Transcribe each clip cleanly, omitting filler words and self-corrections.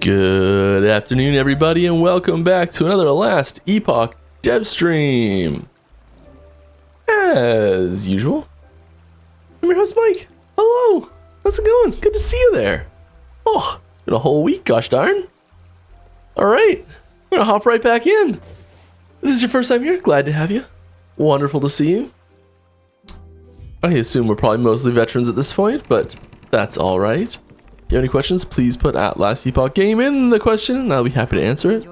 Good afternoon, everybody, and welcome back to another Last Epoch dev stream. As usual, I'm your host, Mike. Hello, how's it going? Good to see you there. Oh, it's been a whole week, gosh darn. All right, we're gonna hop right back in. If this is your first time here, glad to have you. Wonderful to see you. I assume we're probably mostly veterans at this point, but that's all right. If you have any questions, please put at Last Epoch Game in the question, and I'll be happy to answer it.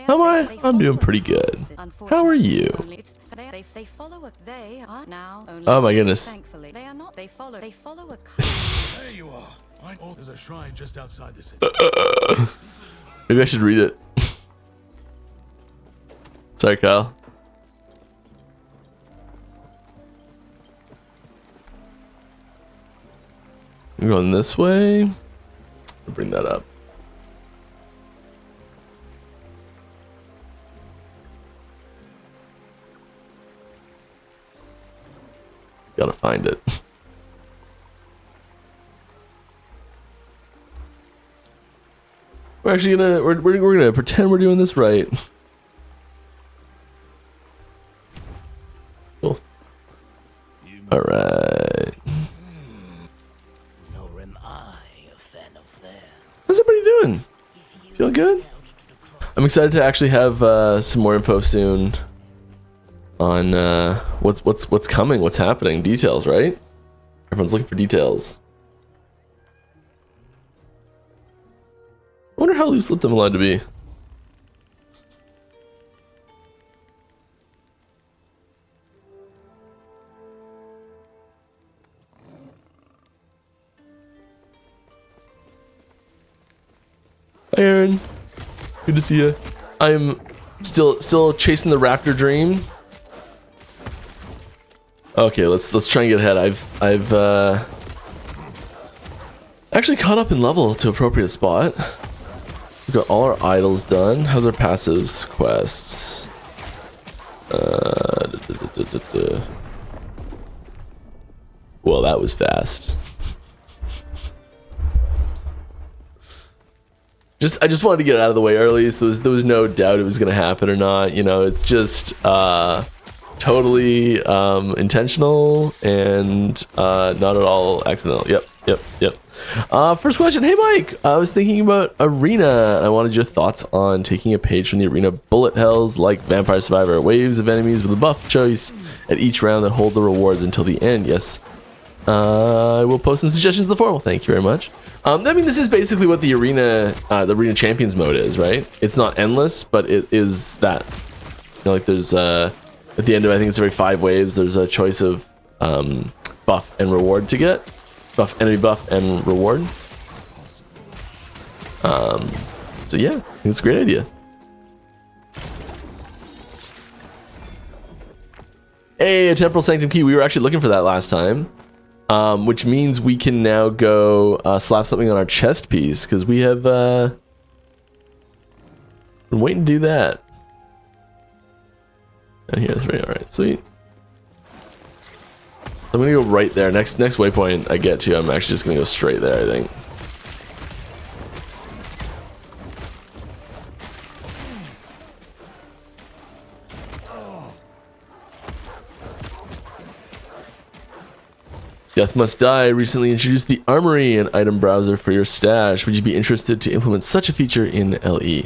How am I? I'm doing pretty good. How are you? Oh my goodness. There you are. There's a shrine just outside the city. Maybe I should read it. Sorry, Kyle. I'm going this way. I'll bring that up. Gotta find it. We're actually gonna we're gonna pretend we're doing this right. Cool. All right. How's everybody doing? Feeling good? I'm excited to actually have some more info soon on what's coming, what's happening, details, right? Everyone's looking for details. I wonder how loose-lipped I'm allowed to be. Hi, Aaron. Good to see you. I'm still chasing the raptor dream. Okay, let's try and get ahead. I've actually caught up in level to appropriate spot. We've got all our idols done. How's our passives quests? Well, that was fast. I just wanted to get it out of the way early, so there was no doubt it was going to happen or not. You know, it's just totally intentional and not at all accidental. Yep. First question. Hey, Mike. I was thinking about Arena. I wanted your thoughts on taking a page from the Arena bullet hells like Vampire Survivor. Waves of enemies with a buff choice at each round that hold the rewards until the end. Yes. I will post some suggestions in the forum. Thank you very much. I mean, this is basically what the Arena Champions mode is, right? It's not endless, but it is that. You know, like there's at the end of, I think it's every 5 waves, there's a choice of buff and reward to get. Buff, enemy buff, and reward. So yeah, I think it's a great idea. Hey, a Temporal Sanctum Key. We were actually looking for that last time. Which means we can now go slap something on our chest piece, because we have been waiting to do that. And here's 3. Alright, sweet. I'm gonna go right there. Next waypoint I get to, I'm actually just gonna go straight there, I think. Death Must Die recently introduced the Armory, an item browser for your stash. Would you be interested to implement such a feature in LE?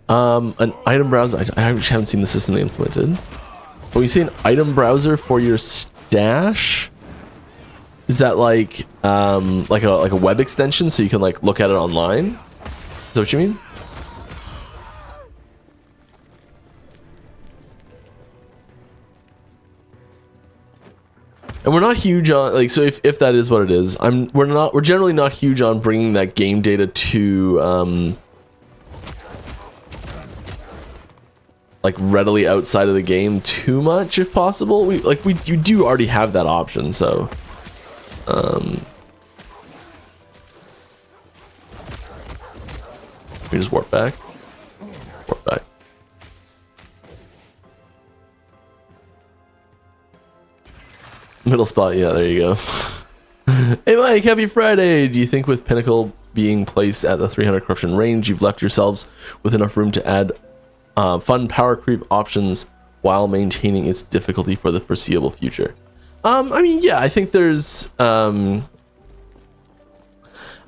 An item browser? I actually haven't seen the system they implemented. When you say an item browser for your stash, is that like a web extension so you can like look at it online? Is that what you mean? And we're not huge on, like, so if that is what it is, we're generally not huge on bringing that game data to like readily outside of the game too much if possible. You do already have that option, so we just warp back. Middle spot, yeah, there you go. Hey Mike, happy Friday. Do you think with Pinnacle being placed at the 300 corruption range, you've left yourselves with enough room to add fun power creep options while maintaining its difficulty for the foreseeable future. I mean, yeah, I think there's I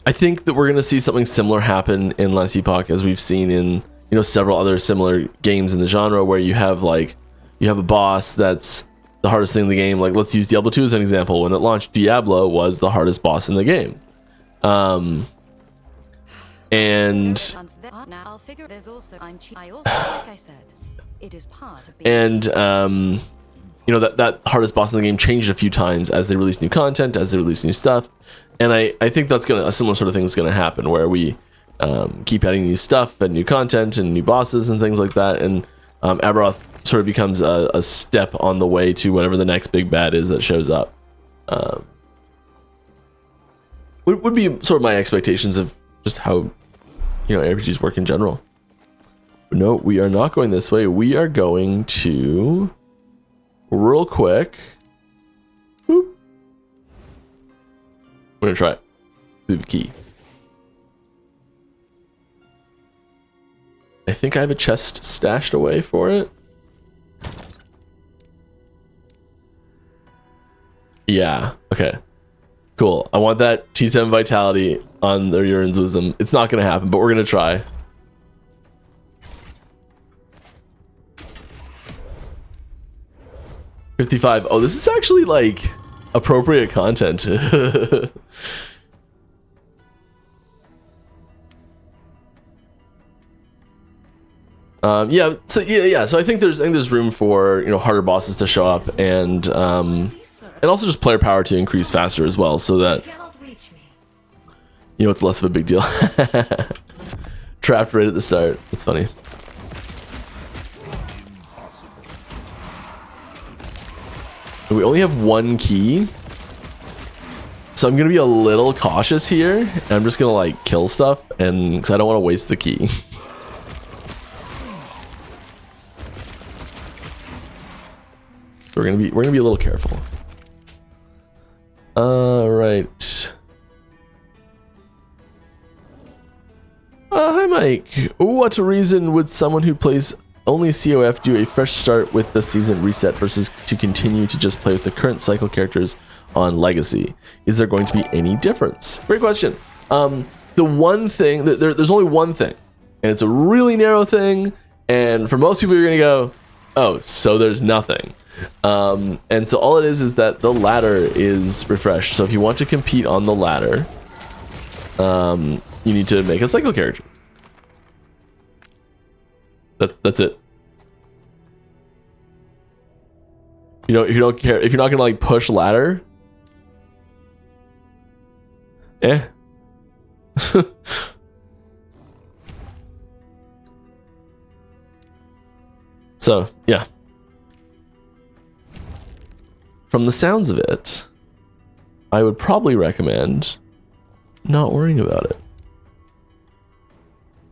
think that we're going to see something similar happen in Last Epoch as we've seen in, you know, several other similar games in the genre, where you have a boss that's the hardest thing in the game. Like, let's use Diablo 2 as an example. When it launched, Diablo was the hardest boss in the game. And you know, that hardest boss in the game changed a few times as they released new content, as they released new stuff. And I think that's a similar sort of thing is gonna happen, where we keep adding new stuff and new content and new bosses and things like that. And Aberoth sort of becomes a step on the way to whatever the next big bad is that shows up. Would be sort of my expectations of just how, you know, RPGs work in general. But no, we are not going this way. We are going to real quick. Whoop. We're gonna try it. Through the key. I think I have a chest stashed away for it. Yeah, okay. Cool. I want that T7 vitality on their Urine's Wisdom. It's not gonna happen, but we're gonna try. $55. Oh, this is actually like appropriate content. Yeah, so I think there's room for, you know, harder bosses to show up, and also just player power to increase faster as well, so that, you know, it's less of a big deal. Trapped right at the start. That's funny. We only have one key, so I'm gonna be a little cautious here, and I'm just gonna like kill stuff, and because I don't want to waste the key. So we're gonna be a little careful. All right. Hi Mike. What reason would someone who plays only COF do a fresh start with the season reset versus to continue to just play with the current cycle characters on Legacy? Is there going to be any difference? Great question. The one thing, there's only one thing, and it's a really narrow thing, and for most people you're gonna go, oh, so there's nothing. And so all it is that the ladder is refreshed. So if you want to compete on the ladder, you need to make a cycle character. That's it. You know, if you don't care, if you're not gonna like push ladder, So yeah, from the sounds of it, I would probably recommend not worrying about it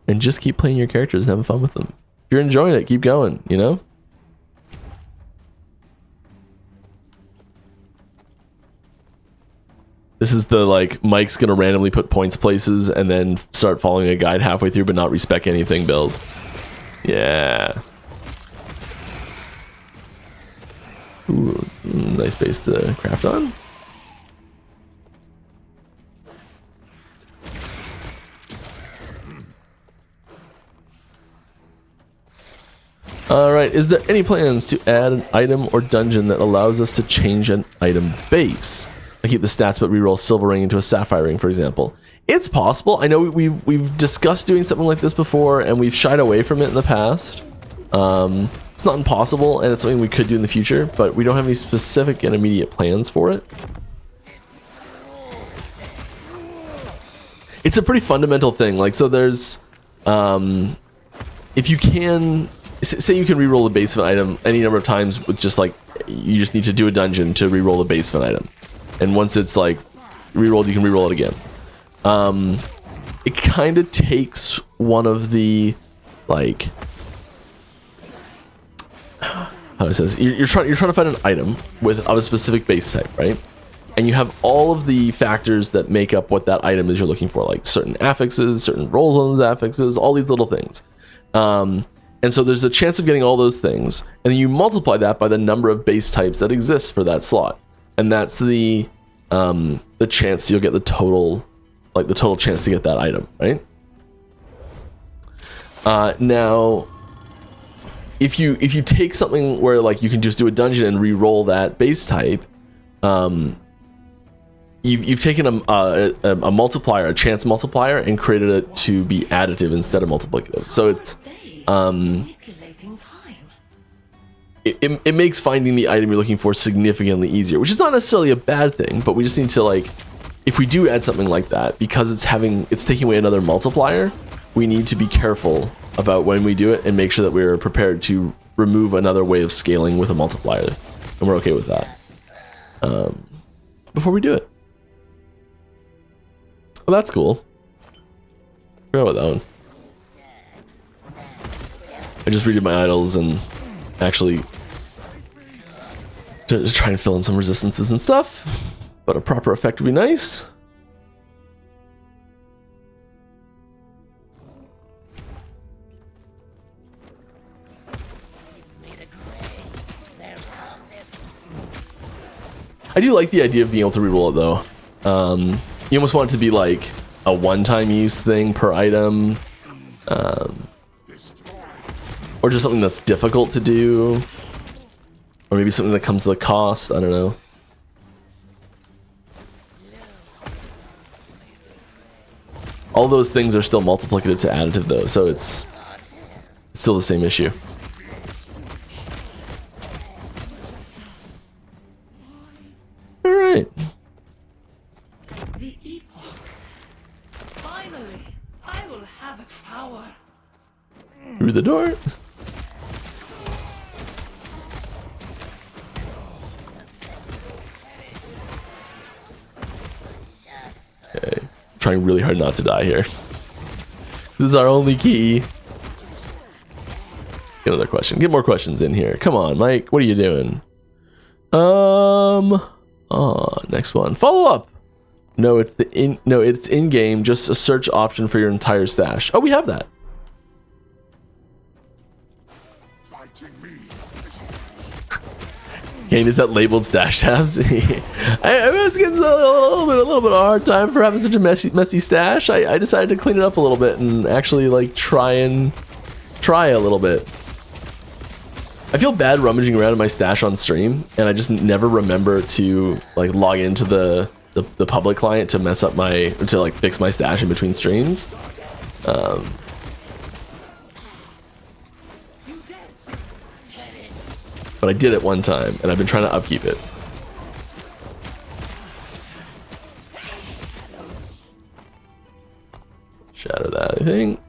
and just keep playing your characters and having fun with them. If you're enjoying it, keep going, you know? This is the, like, Mike's gonna randomly put points places and then start following a guide halfway through but not respec anything build. Yeah. Ooh, nice base to craft on. Alright, is there any plans to add an item or dungeon that allows us to change an item base? I keep the stats but reroll silver ring into a sapphire ring, for example. It's possible. I know we've discussed doing something like this before, and we've shied away from it in the past. It's not impossible, and it's something we could do in the future, but we don't have any specific and immediate plans for it. It's a pretty fundamental thing. Like, so there's, if you can, say you can reroll the base of an item any number of times with just like, you just need to do a dungeon to reroll the base of an item. And once it's like rerolled, you can reroll it again. It kind of takes one of the, like, how it says, you're trying to find an item with of a specific base type, right? and you have all of the factors that make up what that item is you're looking for, like certain affixes, certain rolls on those affixes, all these little things. And so there's a chance of getting all those things, and then you multiply that by the number of base types that exist for that slot, and that's the chance you'll get the total chance to get that item, right? Now, if you take something where like you can just do a dungeon and re-roll that base type, you've taken a multiplier, a chance multiplier, and created it to be additive instead of multiplicative. So it's it makes finding the item you're looking for significantly easier, which is not necessarily a bad thing, but we just need to, like, if we do add something like that, because it's taking away another multiplier, we need to be careful about when we do it and make sure that we're prepared to remove another way of scaling with a multiplier, and we're okay with that before we do it. Well, that's cool. Forgot about that one. I just redid my idols and actually to try and fill in some resistances and stuff, but a proper effect would be nice. I do like the idea of being able to reroll it though. You almost want it to be like a one-time use thing per item, or just something that's difficult to do, or maybe something that comes with a cost. I don't know. All those things are still multiplicative to additive though, so it's still the same issue. All right. The Epoch. Finally, I will have its power. Through the door. Okay, trying really hard not to die here. This is our only key. Let's get another question. Get more questions in here. Come on, Mike. What are you doing? Next one. Follow up. No, it's it's in game. Just a search option for your entire stash. Oh, we have that. Kane, is that labeled stash tabs? I was getting a little bit of a hard time for having such a messy stash. I decided to clean it up a little bit and actually like try a little bit. I feel bad rummaging around in my stash on stream, and I just never remember to like log into the public client to mess up to like fix my stash in between streams. But I did it one time, and I've been trying to upkeep it. Shatter that, I think.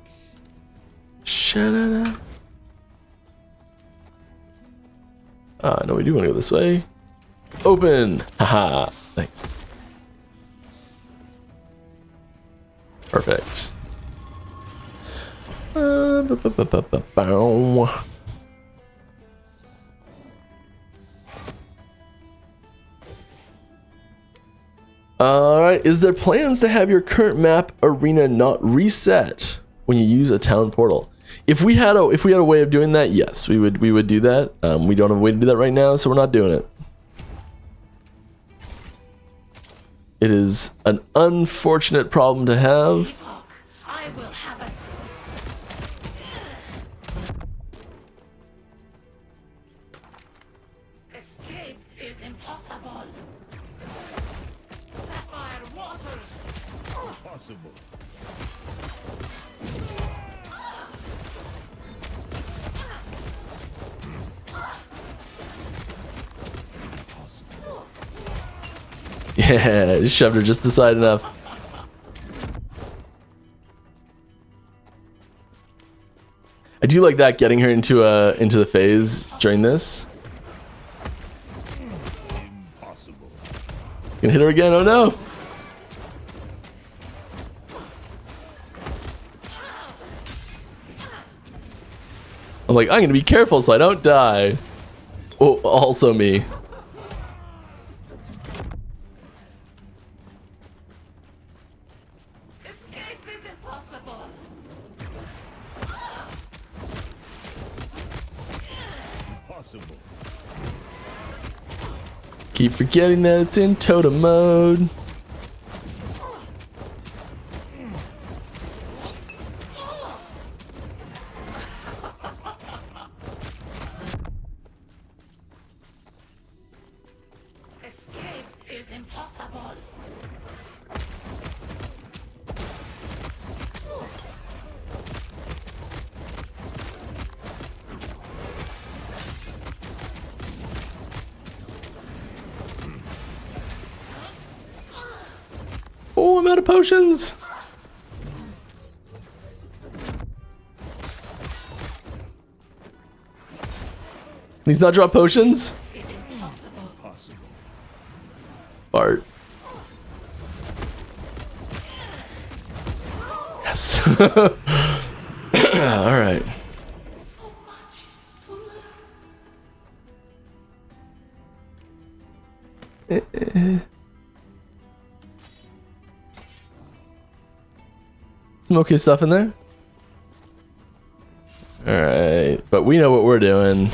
Shatter that. No, we do want to go this way. Open! Haha, nice. Perfect. Alright, is there plans to have your current map arena not reset when you use a town portal? If we had a way of doing that, yes, we would do that. We don't have a way to do that right now, so we're not doing it. It is an unfortunate problem to have. I will have it. Escape is impossible. Sapphire waters. Possible. Yeah, shoved her just aside enough. I do like that, getting her into the phase during this. Impossible. Gonna hit her again. Oh no! I'm like, I'm gonna be careful so I don't die. Oh, also me. Impossible. Keep forgetting that it's in totem mode. Escape is impossible. Oh, I'm out of potions. He's not drop potions. It's impossible. Possible. Bart. Yes. All right. So much to learn. Some okay stuff in there. All right, but we know what we're doing.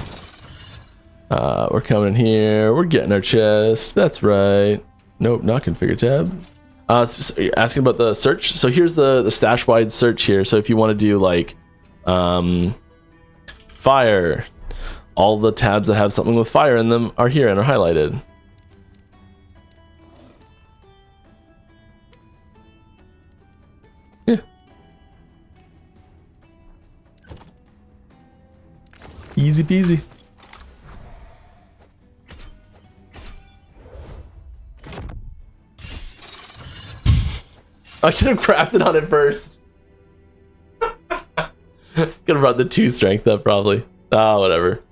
We're coming in here. We're getting our chest. That's right. Nope, not configure tab. Asking about the search. So here's the stash wide search here. So if you want to do like fire, all the tabs that have something with fire in them are here and are highlighted. Yeah. Easy peasy. I should have crafted on it first. Could have brought the 2 strength up probably. Ah, whatever.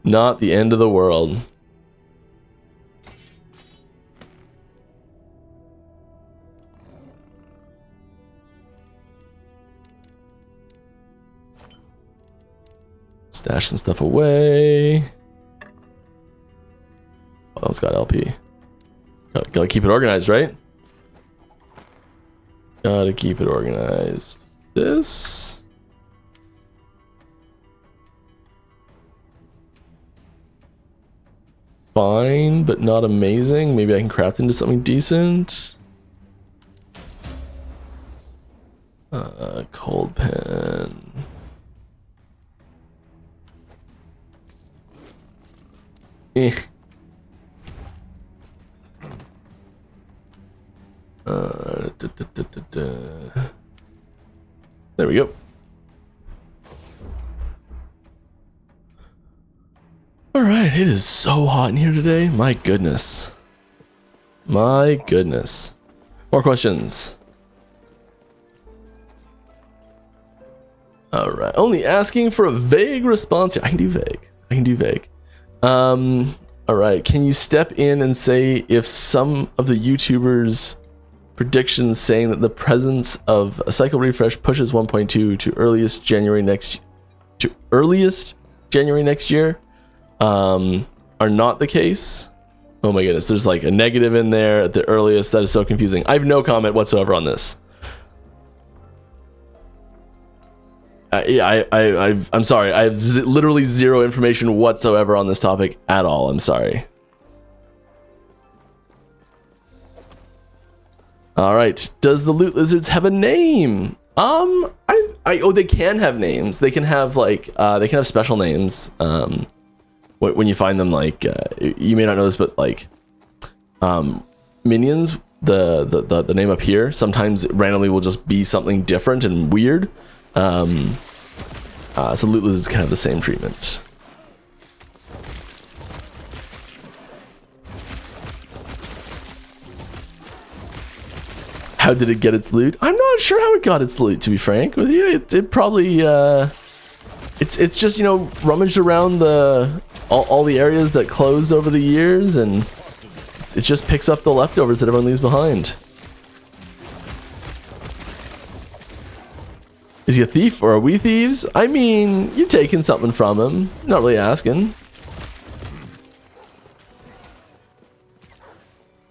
Not the end of the world. Stash some stuff away. What else got LP? Gotta keep it organized, right? Gotta keep it organized. This. Fine, but not amazing. Maybe I can craft into something decent. Cold pen. Eh. There we go. All right, it is so hot in here today. My goodness. My goodness. More questions. All right, only asking for a vague response here. I can do vague. I can do vague. All right, can you step in and say if some of the YouTubers predictions saying that the presence of a cycle refresh pushes 1.2 to earliest January next year are not the case? Oh my goodness, there's like a negative in there at the earliest. That is so confusing. I have no comment whatsoever on this. I'm sorry. I have literally zero information whatsoever on this topic at all. I'm sorry. All right. Does the loot lizards have a name? They can have names. They can have like they can have special names. When you find them, like you may not know this, but like minions, the name up here sometimes randomly will just be something different and weird. So loot lizards kind of the same treatment. How did it get its loot? I'm not sure how it got its loot, to be frank with you. It probably it's just, you know, rummaged around all the areas that closed over the years, and it just picks up the leftovers that everyone leaves behind. Is he a thief or are we thieves? I mean, you're taking something from him. Not really asking.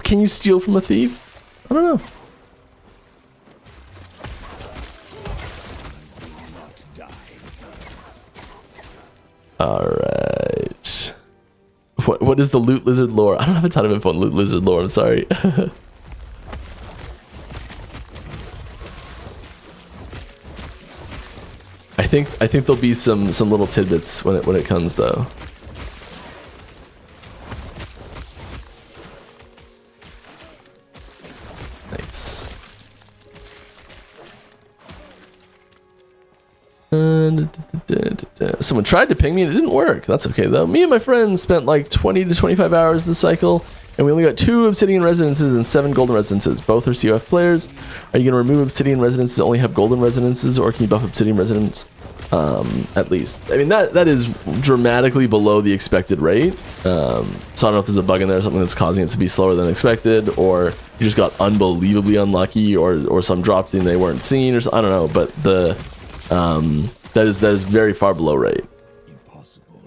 Can you steal from a thief? I don't know. All right. What is the loot lizard lore? I don't have a ton of info on loot lizard lore. I'm sorry. I think there'll be some little tidbits when it comes though. Nice. Someone tried to ping me and it didn't work. That's okay though. Me and my friends spent like 20 to 25 hours this cycle, and we only got 2 obsidian residences and 7 golden residences. Both are COF players. Are you going to remove obsidian residences to only have golden residences, or can you buff obsidian residence at least? I mean, that is dramatically below the expected rate. So I don't know if there's a bug in there or something that's causing it to be slower than expected, or you just got unbelievably unlucky, or some dropped in they weren't seen, or I don't know. But the that is very far below rate. Impossible.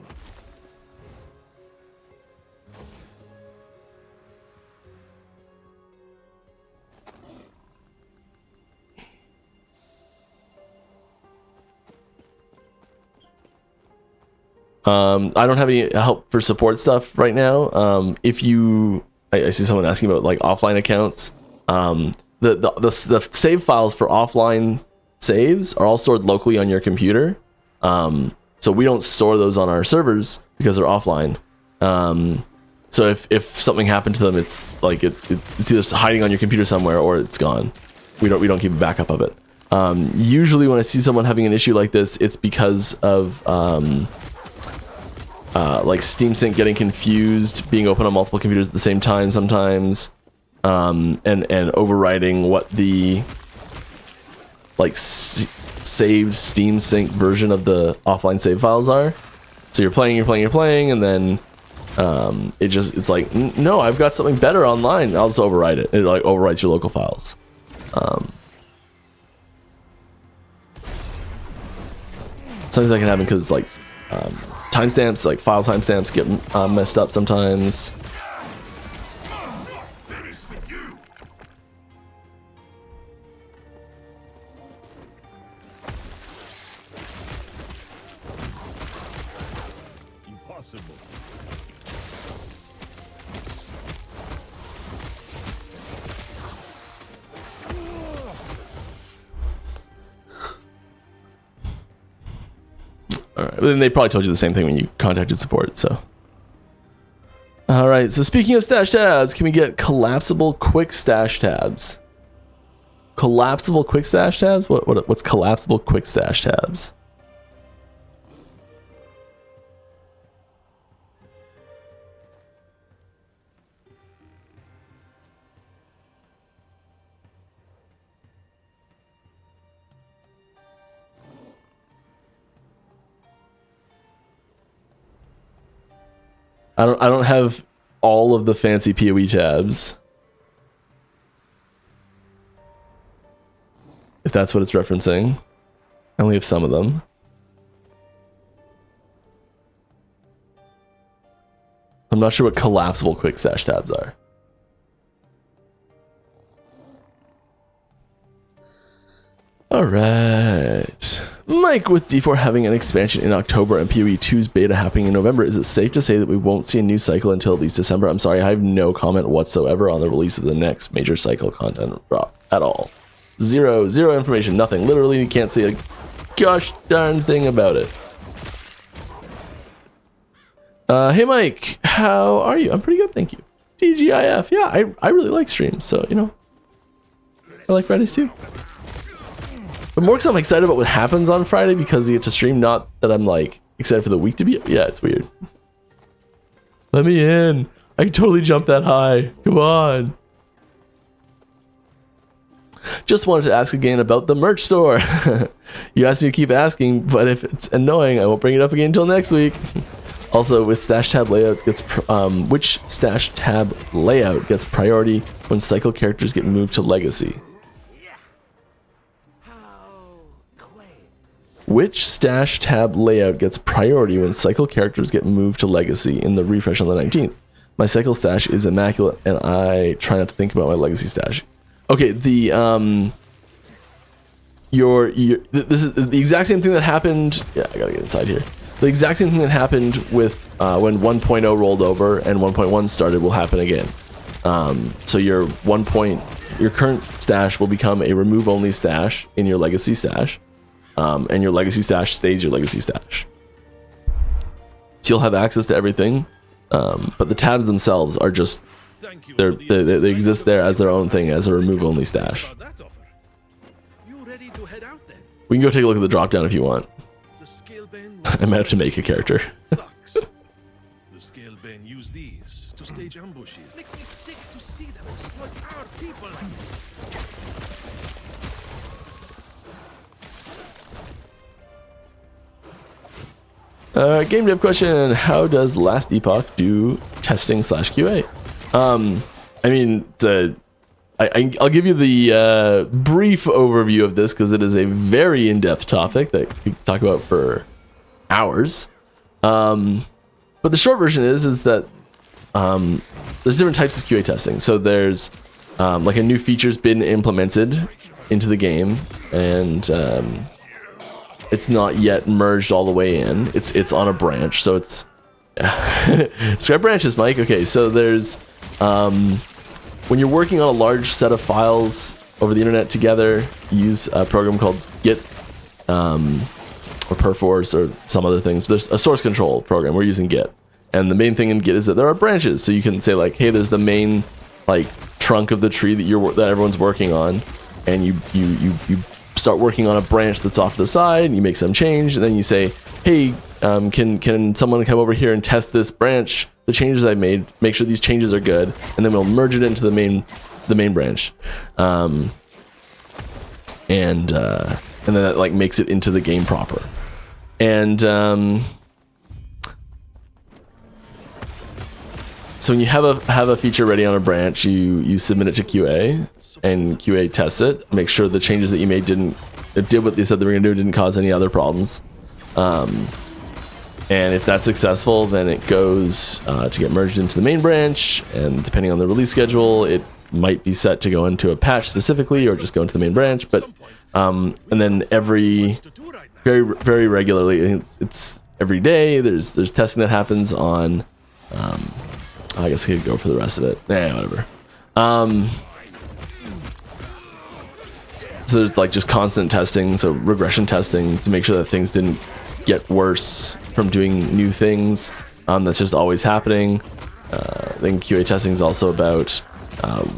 I don't have any help for support stuff right now. If you, I see someone asking about like offline accounts. The save files for offline saves are all stored locally on your computer. So we don't store those on our servers because they're offline. So if something happened to them, it's like it's either hiding on your computer somewhere or it's gone. We don't keep a backup of it. Usually when I see someone having an issue like this, it's because of like Steam Sync getting confused, being open on multiple computers at the same time sometimes, and overriding what the like saved Steam Sync version of the offline save files are. So you're playing, and then it's like, no, I've got something better online. I'll just override it. It like overwrites your local files. Sometimes that can happen because like timestamps, like file timestamps, get messed up sometimes. Impossible. All right, but then they probably told you the same thing when you contacted support. So, all right. So speaking of stash tabs, can we get collapsible quick stash tabs? Collapsible quick stash tabs? What's collapsible quick stash tabs? I don't have all of the fancy PoE tabs. If that's what it's referencing. I only have some of them. I'm not sure what collapsible quick stash tabs are. Alright. Mike with D4 having an expansion in October and PoE 2's beta happening in November. Is it safe to say that we won't see a new cycle until at least December? I'm sorry, I have no comment whatsoever on the release of the next major cycle content drop at all. Zero information, nothing. Literally, you can't say a gosh darn thing about it. Hey Mike, how are you? I'm pretty good, thank you. TGIF, yeah, I really like streams, so you know, I like Fridays too. But more because I'm excited about what happens on Friday because you get to stream, not that I'm like excited for the week to be. Yeah, it's weird. Let me in. I can totally jump that high. Come on. Just wanted to ask again about the merch store. You asked me to keep asking, but if it's annoying, I won't bring it up again until next week. Also, with stash tab layout gets which stash tab layout gets priority when cycle characters get moved to legacy? Which stash tab layout gets priority when cycle characters get moved to legacy in the refresh on the 19th? My cycle stash is immaculate, and I try not to think about my legacy stash. Okay, the this is the exact same thing that happened. Yeah, I gotta get inside here. the exact same thing that happened with when 1.0 rolled over and 1.1 started will happen again. So your current stash will become a remove only stash in your legacy stash, and your legacy stash stays your legacy stash. So you'll have access to everything, but the tabs themselves are just they exist there as their own thing, as a remove only stash. We can go take a look at the drop down if you want. I might have to make a character. The scale bane use these to stage ambushes. Makes me sick to see them exploit our people like this. Game dev question: how does Last Epoch do testing / QA? I mean, I'll give you the brief overview of this because it is a very in-depth topic that we can talk about for hours. But the short version is that there's different types of QA testing. So there's like a new feature's been implemented into the game, and it's not yet merged all the way in. It's on a branch, so it's describe branches, Mike. Okay, so there's when you're working on a large set of files over the internet together, you use a program called Git or Perforce or some other things. But there's a source control program. We're using Git, and the main thing in Git is that there are branches. So you can say like, hey, there's the main like trunk of the tree that everyone's working on, and you start working on a branch that's off to the side, and you make some change, and then you say, hey, can someone come over here and test this branch, the changes I made, make sure these changes are good, and then we'll merge it into the main branch, and then that like makes it into the game proper. And so when you have a feature ready on a branch, you submit it to QA, and QA tests it, make sure the changes that you made did what they said they were gonna do, didn't cause any other problems. And if that's successful, then it goes to get merged into the main branch, and depending on the release schedule, it might be set to go into a patch specifically or just go into the main branch. But and then very very regularly, it's every day, there's testing that happens on I guess I could go for the rest of it. Whatever. So there's like just constant testing, so regression testing to make sure that things didn't get worse from doing new things. That's just always happening. Then QA testing is also about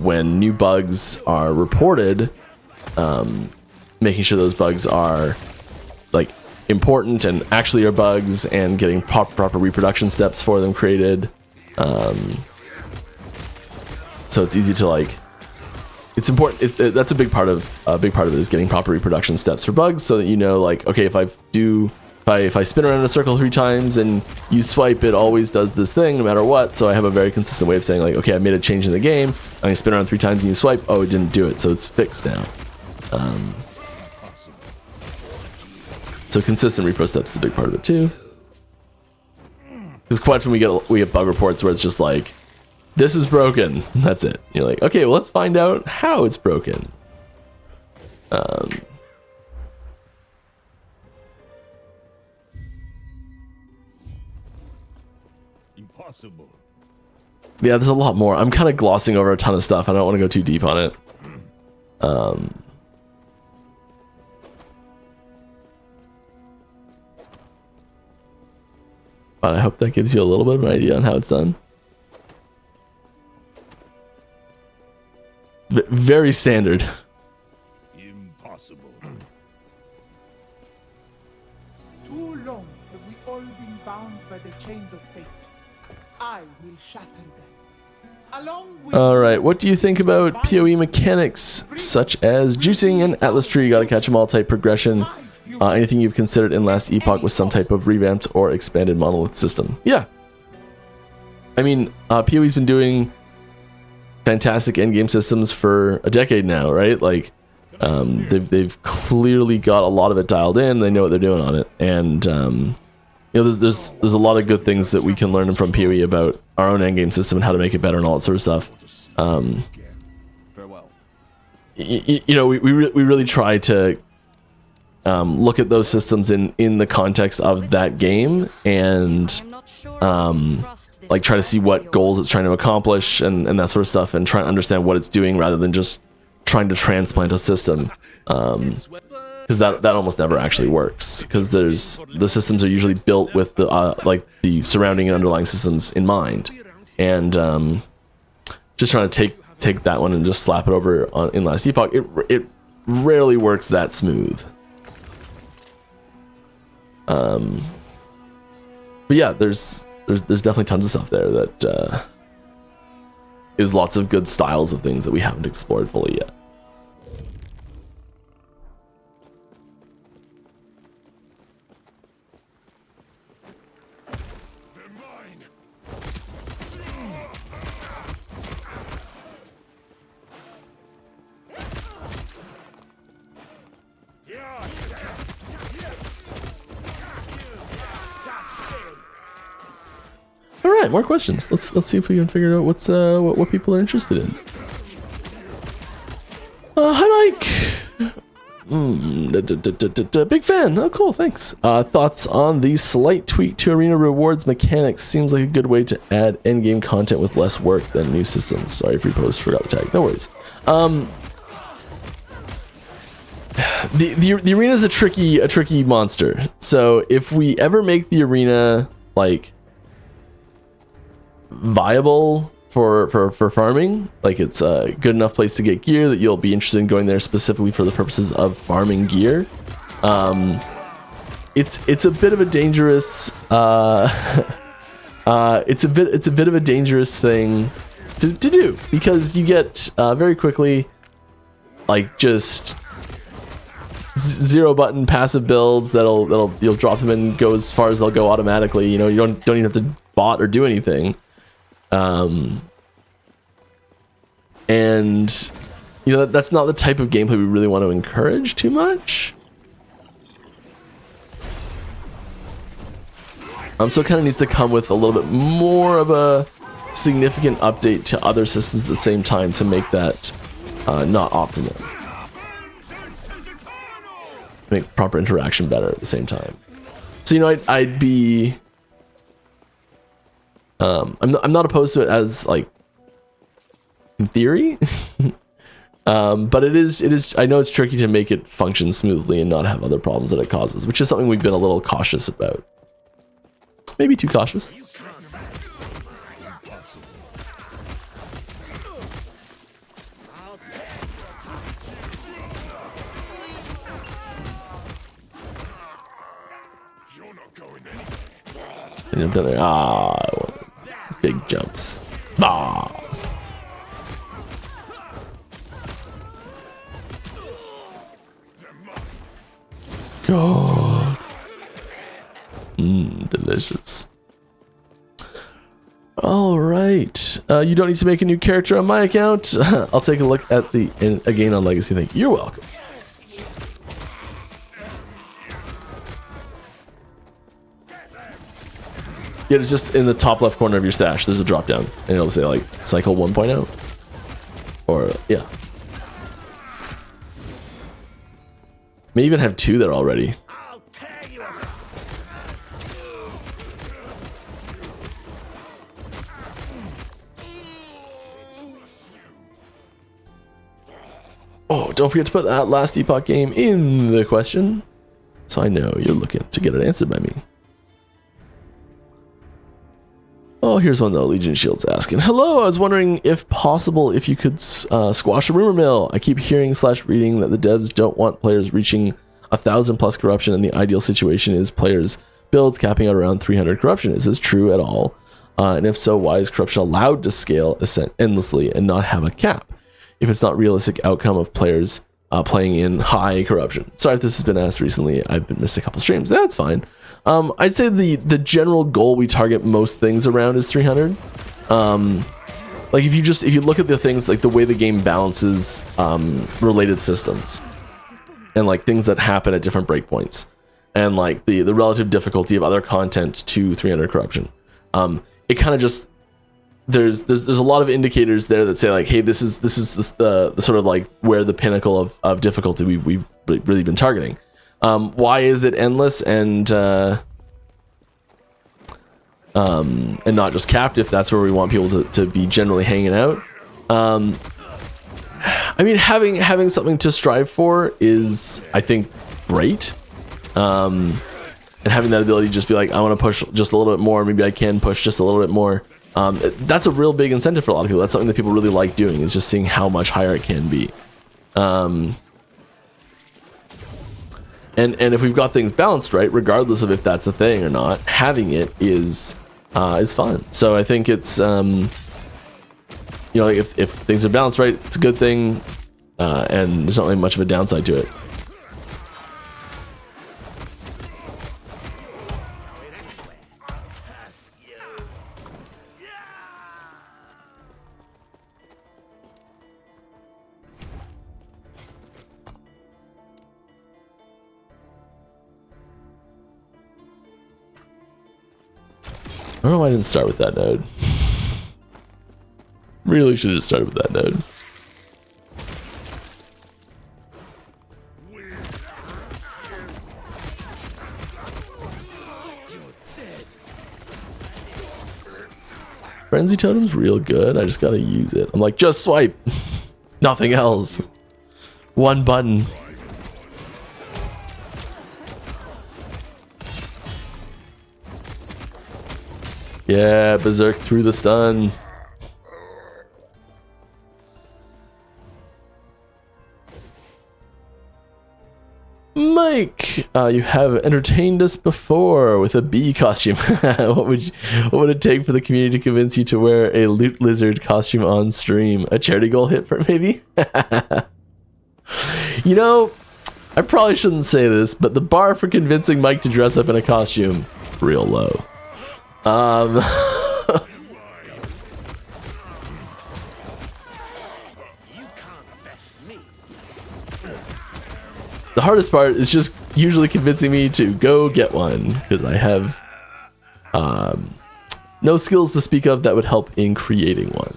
when new bugs are reported, making sure those bugs are like important and actually are bugs, and getting proper reproduction steps for them created. So it's easy to like. It's important. That's a big part of it is getting proper reproduction steps for bugs, so that you know, like, okay, if I spin around in a circle 3 times and you swipe, it always does this thing no matter what. So I have a very consistent way of saying like, okay, I made a change in the game. I'm gonna spin around 3 times and you swipe. Oh, it didn't do it, so it's fixed now. So consistent repro steps is a big part of it too. Because quite often we get bug reports where it's just like, this is broken. That's it. You're like, okay, well, let's find out how it's broken. impossible. Yeah, there's a lot more. I'm kind of glossing over a ton of stuff. I don't want to go too deep on it. But I hope that gives you a little bit of an idea on how it's done. Very standard. Impossible. Too long have we all been bound by the chains of fate. I will shatter them. Along with All right, what do you think about PoE mechanics such as juicing and Atlas Tree, gotta catch 'em all type progression? Anything you've considered in Last Epoch with some type of revamped or expanded Monolith system? Yeah. I mean, PoE's been doing fantastic endgame systems for a decade now, right? Like, they've clearly got a lot of it dialed in. They know what they're doing on it, and you know, there's a lot of good things that we can learn from PoE about our own endgame system and how to make it better and all that sort of stuff. You know, we really try to look at those systems in the context of that game, and like try to see what goals it's trying to accomplish and that sort of stuff, and try to understand what it's doing rather than just trying to transplant a system, because that almost never actually works, because the systems are usually built with the like the surrounding and underlying systems in mind, and just trying to take that one and just slap it over in Last Epoch, it rarely works that smooth. But yeah, there's definitely tons of stuff there that is lots of good styles of things that we haven't explored fully yet. All right, more questions. Let's see if we can figure out what's what people are interested in. Hi, Mike. Big fan. Oh, cool. Thanks. Thoughts on the slight tweak to arena rewards mechanics? Seems like a good way to add endgame content with less work than new systems. Sorry for your post. Forgot the tag. No worries. The arena is a tricky monster. So if we ever make the arena like viable for farming, like it's a good enough place to get gear that you'll be interested in going there specifically for the purposes of farming gear, it's a bit of a dangerous it's a bit of a dangerous thing to do, because you get very quickly like just zero button passive builds that'll you'll drop them and go as far as they'll go automatically. You know, you don't even have to bot or do anything. And you know, that's not the type of gameplay we really want to encourage too much. So it kind of needs to come with a little bit more of a significant update to other systems at the same time to make that not optimal. Make proper interaction better at the same time. So you know, I'd be I'm not opposed to it as like in theory, but it is I know it's tricky to make it function smoothly and not have other problems that it causes, which is something we've been a little cautious about. Maybe too cautious. And I'm down there. Big jumps. God. Delicious. All right. You don't need to make a new character on my account. I'll take a look at the again on Legacy. Thank you. You're welcome. Yeah, it's just in the top left corner of your stash. There's a drop down, and it'll say like cycle 1.0, or yeah. May even have 2 there already. Oh, don't forget to put that Last Epoch game in the question, so I know you're looking to get it answered by me. Oh, here's one though. Legion Shield's asking, hello, I was wondering if possible if you could squash a rumor mill. I keep hearing / reading that the devs don't want players reaching 1,000+ corruption, and the ideal situation is players builds capping out around 300 corruption. Is this true at all? And if so, why is corruption allowed to scale endlessly and not have a cap if it's not realistic outcome of players playing in high corruption? Sorry if this has been asked recently. I've been missing a couple streams. That's fine. I'd say the general goal we target most things around is 300. Like if you look at the things like the way the game balances related systems and like things that happen at different breakpoints and like the relative difficulty of other content to 300 corruption, it kind of just there's a lot of indicators there that say like, hey, this is the sort of like where the pinnacle of difficulty we've really been targeting. Why is it endless and not just capped if that's where we want people to be generally hanging out? I mean, having something to strive for is, I think, great. And having that ability to just be like, I want to push just a little bit more, maybe I can push just a little bit more. That's a real big incentive for a lot of people. That's something that people really like doing, is just seeing how much higher it can be. And if we've got things balanced right, regardless of if that's a thing or not, having it is fun. So I think it's you know, if things are balanced right, it's a good thing, and there's not really much of a downside to it. I don't know why I didn't start with that node. Really should have started with that node. Frenzy Totem's real good. I just gotta use it. I'm like, just swipe. Nothing else. One button. Yeah, Berserk through the stun. Mike, you have entertained us before with a bee costume. What would it take for the community to convince you to wear a loot lizard costume on stream? A charity goal hit for it, maybe? You know, I probably shouldn't say this, but the bar for convincing Mike to dress up in a costume, real low. The hardest part is just usually convincing me to go get one, because I have no skills to speak of that would help in creating one.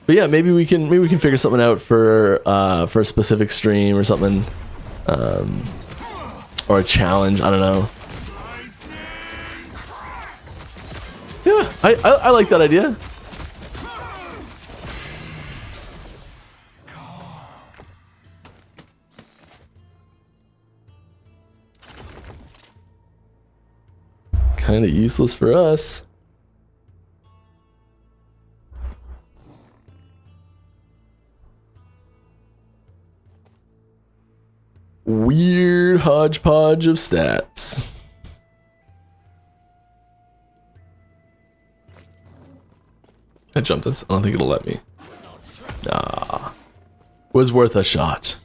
But yeah, maybe we can figure something out for a specific stream or something, or a challenge. I don't know. Yeah, I like that idea. Kind of useless for us. Weird hodgepodge of stats. I jumped this. I don't think it'll let me. Nah. Was worth a shot.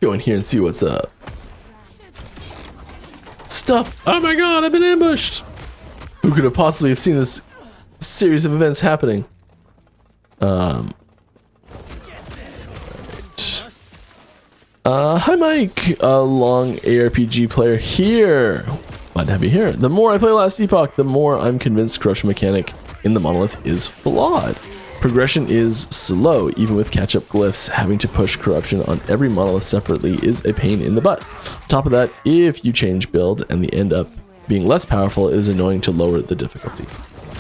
Go in here and see what's up. Stuff! Oh my god, I've been ambushed! Who could have possibly have seen this series of events happening? Right. Hi Mike! A long ARPG player here. Glad to have you here. The more I play Last Epoch, the more I'm convinced corruption mechanic in the Monolith is flawed. Progression is slow, even with catch-up glyphs. Having to push corruption on every monolith separately is a pain in the butt. On top of that, if you change build and they end up being less powerful, it is annoying to lower the difficulty.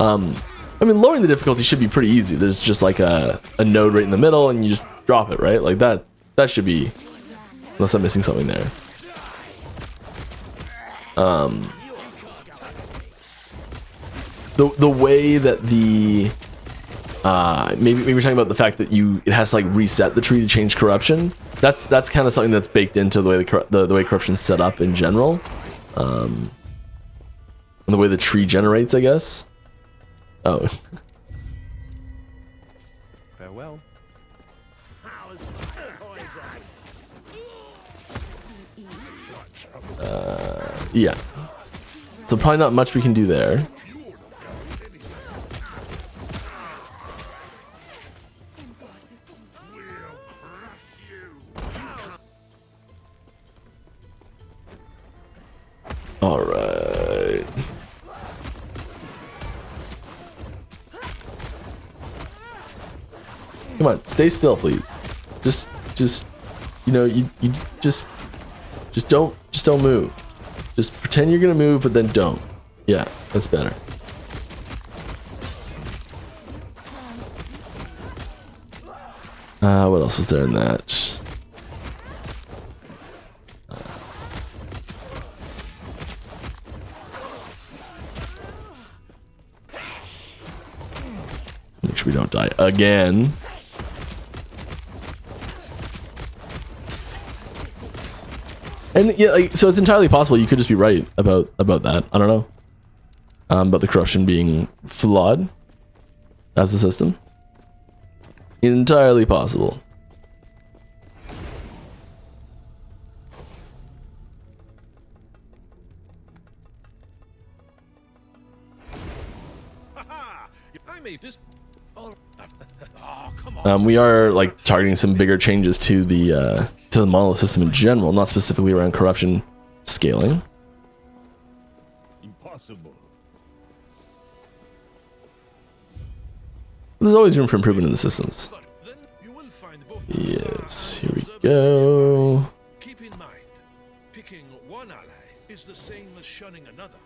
I mean, lowering the difficulty should be pretty easy. There's just like a node right in the middle and you just drop it, right? Like that should be, unless I'm missing something there. The way that the maybe we're talking about the fact that it has to like reset the tree to change corruption. That's kind of something that's baked into the way the way corruption's set up in general, and the way the tree generates, I guess. Oh. Farewell. Yeah. So probably not much we can do there. All right. Come on, stay still, please. Just, you know, you just don't move. Just pretend you're gonna move, but then don't. Yeah, that's better. What else was there in that? Let's make sure we don't die again. And yeah, like, so it's entirely possible you could just be right about that. I don't know. About the corruption being flawed as a system. Entirely possible. I made this. Oh, come on. We are like targeting some bigger changes to the monolith system in general, not specifically around corruption scaling. Impossible. There's always room for improvement in the systems. But then you will find both Yes, here we go. Keep in mind, picking one ally is the same as shunning another.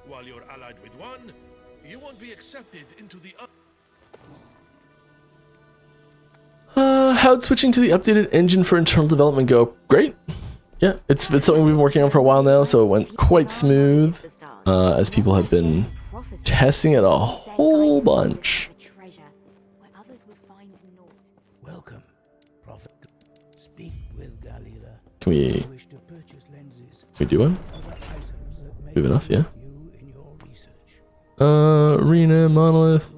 While you're allied with one, you won't be accepted into the other. How'd switching to the updated engine for internal development go? Great. Yeah, it's something we've been working on for a while now, so it went quite smooth as people have been testing it a whole bunch. Welcome, Prophet. Speak with Galila. Can we do one? Move enough, yeah. Arena, Monolith,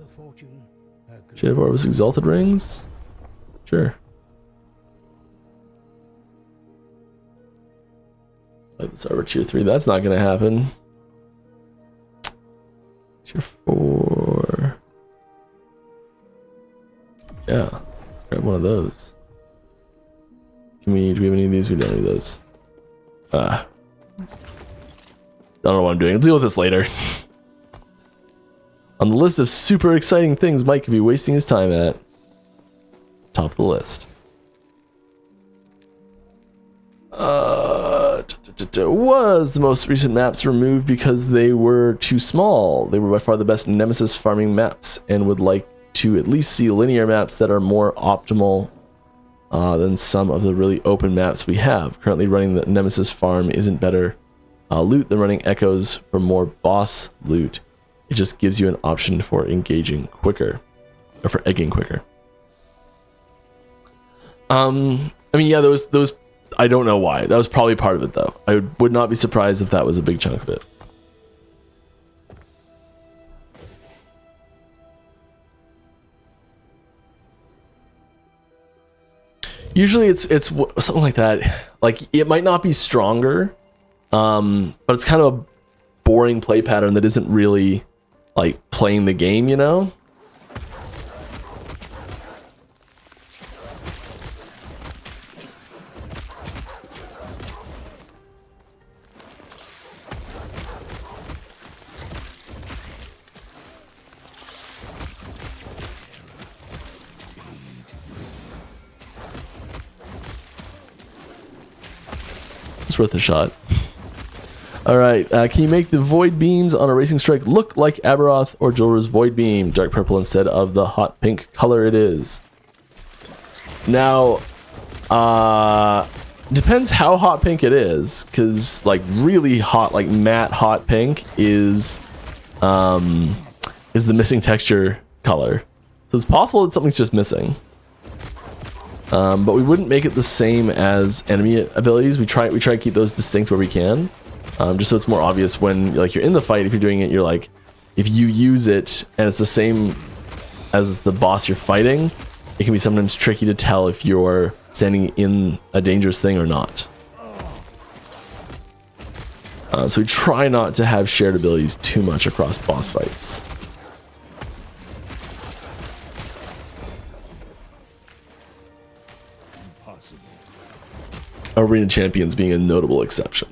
Shade of Orbis, Exalted Rings. Sure. Like this over tier 3. That's not gonna happen. Tier 4. Yeah. Grab one of those. Do we have any of these? We don't need those. I don't know what I'm doing. I'll deal with this later. On the list of super exciting things Mike could be wasting his time at. Top of the list. Was the most recent maps removed because they were too small? They were by far the best Nemesis farming maps, and would like to at least see linear maps that are more optimal than some of the really open maps we have. Currently running the Nemesis farm isn't better loot than running Echoes for more boss loot. It just gives you an option for engaging quicker, or for egging quicker. I mean, yeah, those I don't know why. That was probably part of it, though. I would not be surprised if that was a big chunk of it. Usually it's something like that. Like, it might not be stronger, but it's kind of a boring play pattern that isn't really like playing the game, you know? It's worth a shot. All right, can you make the void beams on a racing strike look like Aberoth or Julra's void beam? Dark purple instead of the hot pink color it is. Now, depends how hot pink it is, because like really hot, like matte hot pink is the missing texture color. So it's possible that something's just missing. But we wouldn't make it the same as enemy abilities. We try to keep those distinct where we can, just so it's more obvious when like you're in the fight. If you're doing it, you're like, if you use it and it's the same as the boss you're fighting, it can be sometimes tricky to tell if you're standing in a dangerous thing or not. So we try not to have shared abilities too much across boss fights. Arena champions being a notable exception.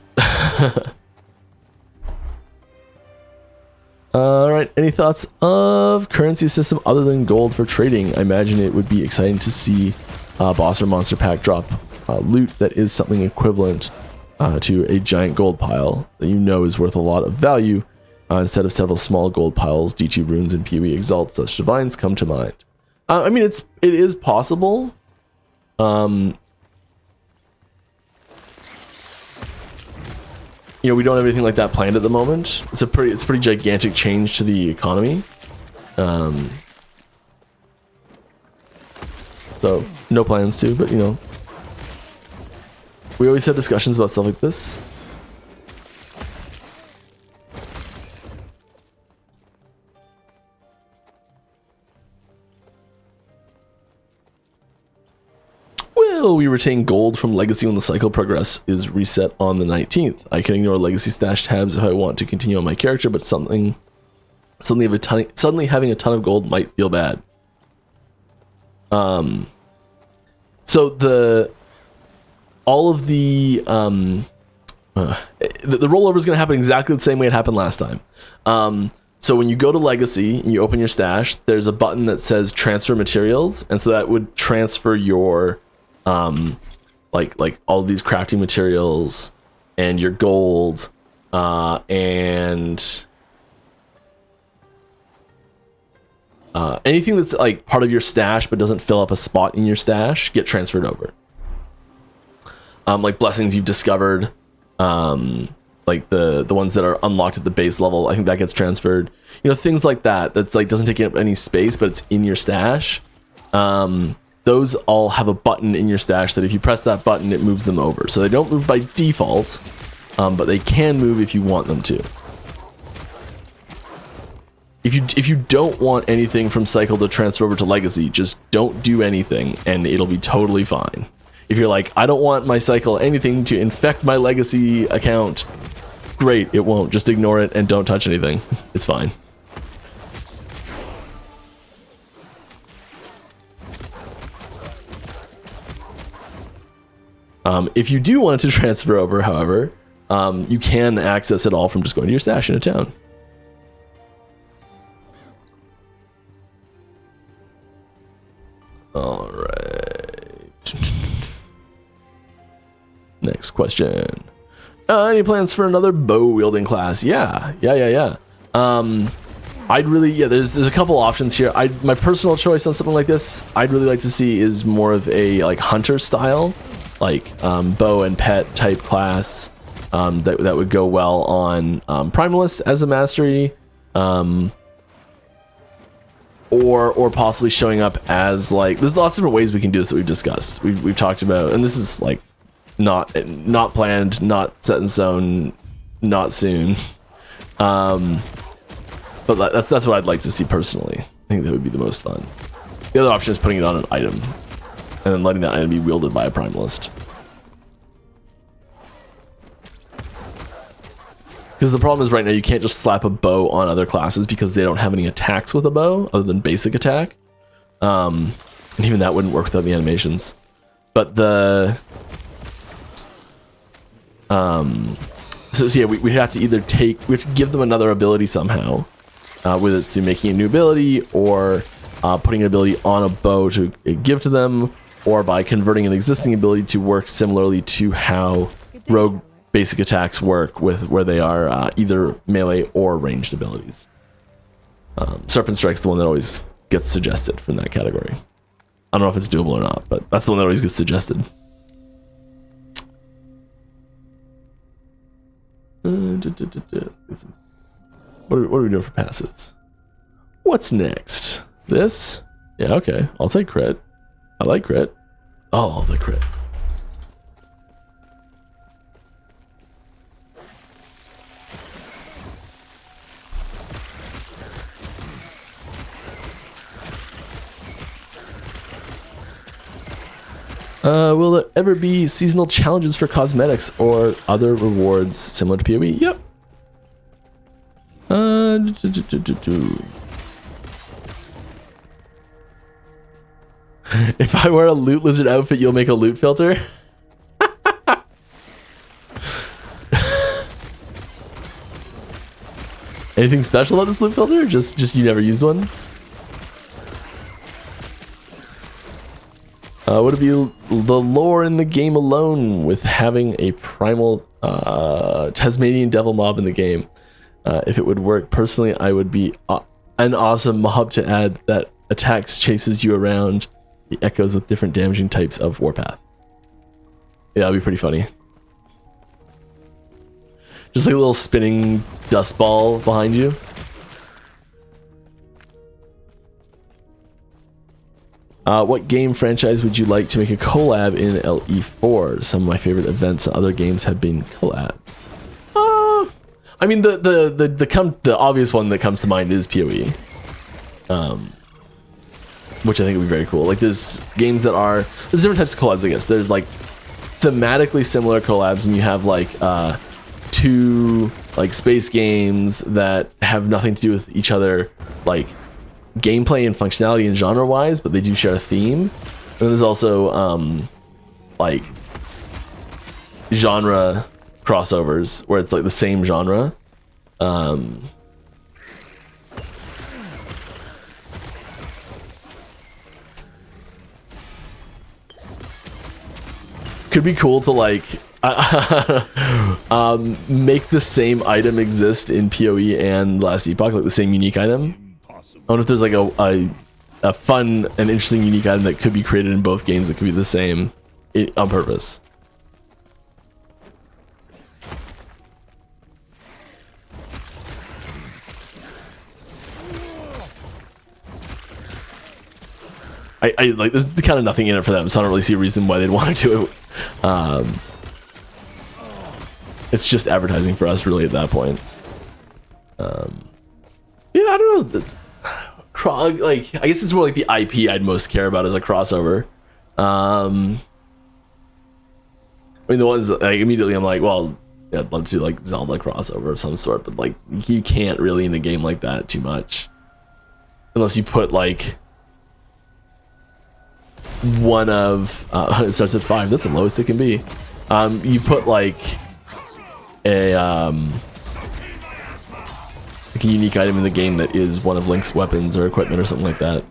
Alright, any thoughts of currency system other than gold for trading? I imagine it would be exciting to see boss or monster pack drop loot that is something equivalent to a giant gold pile that you know is worth a lot of value instead of several small gold piles. DT runes and PoE exalt such divines come to mind. I mean, it is possible. You know, we don't have anything like that planned at the moment. It's a pretty gigantic change to the economy. So no plans to, but you know, we always have discussions about stuff like this. Will we retain gold from legacy when the cycle progress is reset on the 19th? I can ignore legacy stash tabs if I want to continue on my character, but suddenly having a ton of gold might feel bad. So all of the rollover is going to happen exactly the same way it happened last time. So when you go to legacy and you open your stash, there's a button that says transfer materials, and so that would transfer your like all of these crafting materials and your gold and anything that's like part of your stash but doesn't fill up a spot in your stash get transferred over. Like blessings you've discovered, like the ones that are unlocked at the base level, I think that gets transferred. You know, things like that that's like doesn't take up any space but it's in your stash. Those all have a button in your stash that if you press that button, it moves them over. So they don't move by default, but they can move if you want them to. If you don't want anything from Cycle to transfer over to Legacy, just don't do anything and it'll be totally fine. If you're like, I don't want my Cycle anything to infect my Legacy account, great, it won't. Just ignore it and don't touch anything. It's fine. If you do want it to transfer over, however, you can access it all from just going to your stash in a town. All right. Next question. Any plans for another bow wielding class? Yeah. I'd really, there's a couple options here. My personal choice on something like this, I'd really like to see is more of a like hunter style, like bow and pet type class that would go well on Primalist as a mastery, or possibly showing up as like, there's lots of different ways we can do this that we've discussed. We've talked about, and this is like not planned, not set in stone, not soon. But that's what I'd like to see personally. I think that would be the most fun. The other option is putting it on an item and then letting that item be wielded by a primalist. Because the problem is right now you can't just slap a bow on other classes because they don't have any attacks with a bow other than basic attack. And even that wouldn't work without the animations. But the... So yeah, we have to either we have to give them another ability somehow. Whether it's through making a new ability or putting an ability on a bow to give to them, or by converting an existing ability to work similarly to how rogue basic attacks work, with where they are either melee or ranged abilities. Serpent Strike's the one that always gets suggested from that category. I don't know if it's doable or not, but that's the one that always gets suggested. What are we doing for passives? What's next? This? Yeah, okay. I'll take crit. I like crit. Oh, the crit. Will there ever be seasonal challenges for cosmetics or other rewards similar to PoE? Yep. If I wear a loot lizard outfit, you'll make a loot filter? Anything special about this loot filter? Or just you never used one? Would it be the lore in the game alone with having a primal Tasmanian devil mob in the game? If it would work, personally, I would be an awesome mob to add that attacks, chases you around the echoes with different damaging types of warpath. Yeah, that'd be pretty funny. Just like a little spinning dust ball behind you. What game franchise would you like to make a collab in LE4? Some of my favorite events and other games have been collabs. I mean, the obvious one that comes to mind is PoE, which I think would be very cool. Like, there's games that are there's different types of collabs. I guess there's like thematically similar collabs, and you have like two like space games that have nothing to do with each other, like gameplay and functionality and genre wise, but they do share a theme. And there's also like genre crossovers where it's like the same genre. Could be cool to like make the same item exist in PoE and Last Epoch, like the same unique item. I wonder if there's like a fun and interesting unique item that could be created in both games that could be the same on purpose. I like, there's kind of nothing in it for them, so I don't really see a reason why they'd want to do it. It's just advertising for us, really, at that point. Yeah, I don't know. Like, I guess it's more like the IP I'd most care about as a crossover. I mean, the ones that, like, immediately I'm like, well, yeah, I'd love to do like Zelda crossover of some sort, but like, you can't really in a game like that too much, unless you put like one of it starts at 5. That's the lowest it can be. You put like a unique item in the game that is one of Link's weapons or equipment or something like that.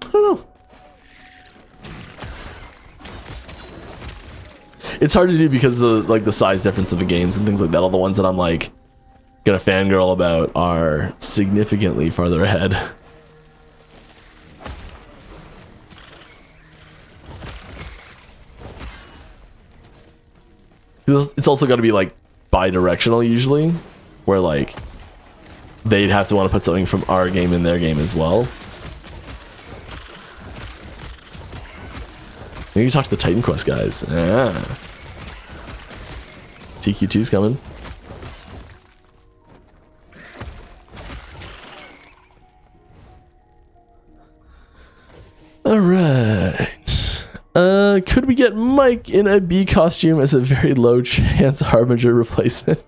I don't know. It's hard to do because of the size difference of the games and things like that. All the ones that I'm like gonna fangirl about are significantly farther ahead. It's also got to be like bi-directional usually, where like they'd have to want to put something from our game in their game as well. Maybe you talk to the Titan Quest guys. TQ2's coming. All right. Could we get Mike in a bee costume as a very low chance Harbinger replacement?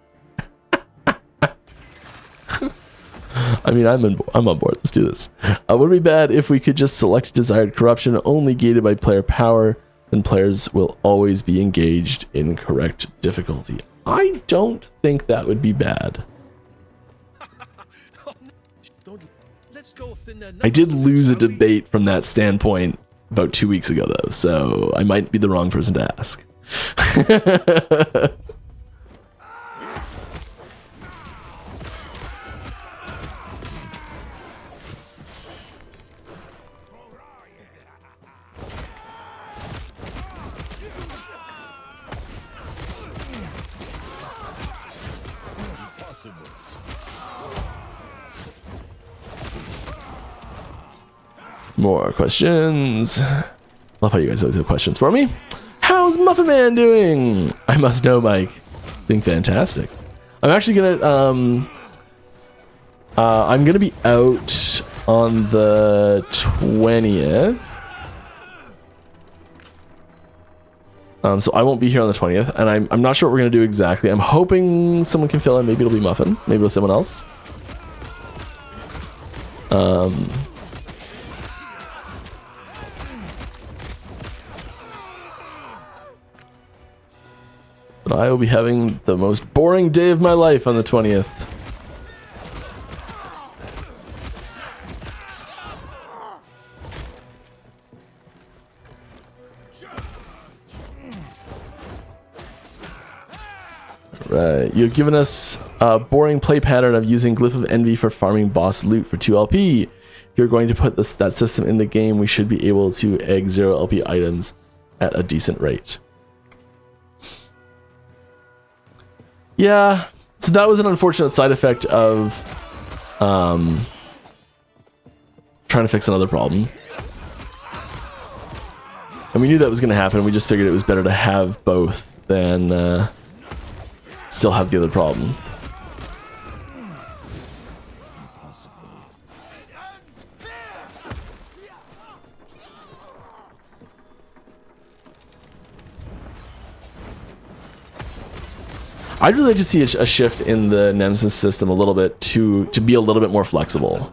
I mean, I'm on board. Let's do this. Would it be bad if we could just select desired corruption only gated by player power? Then players will always be engaged in correct difficulty. I don't think that would be bad. I did lose a debate from that standpoint about 2 weeks ago, though, so I might be the wrong person to ask. More questions. Love how you guys always have questions for me. How's Muffin Man doing? I must know, Mike. Doing fantastic. I'm actually gonna I'm gonna be out on the 20th. So I won't be here on the 20th, and I'm not sure what we're going to do exactly. I'm hoping someone can fill in. Maybe it'll be Muffin. Maybe it'll be someone else. But I will be having the most boring day of my life on the 20th. Right, you've given us a boring play pattern of using Glyph of Envy for farming boss loot for 2 LP. If you're going to put that system in the game, we should be able to egg 0 LP items at a decent rate. Yeah, so that was an unfortunate side effect of trying to fix another problem. And we knew that was going to happen. We just figured it was better to have both than still have the other problem. I'd really like to see a shift in the Nemesis system a little bit to be a little bit more flexible.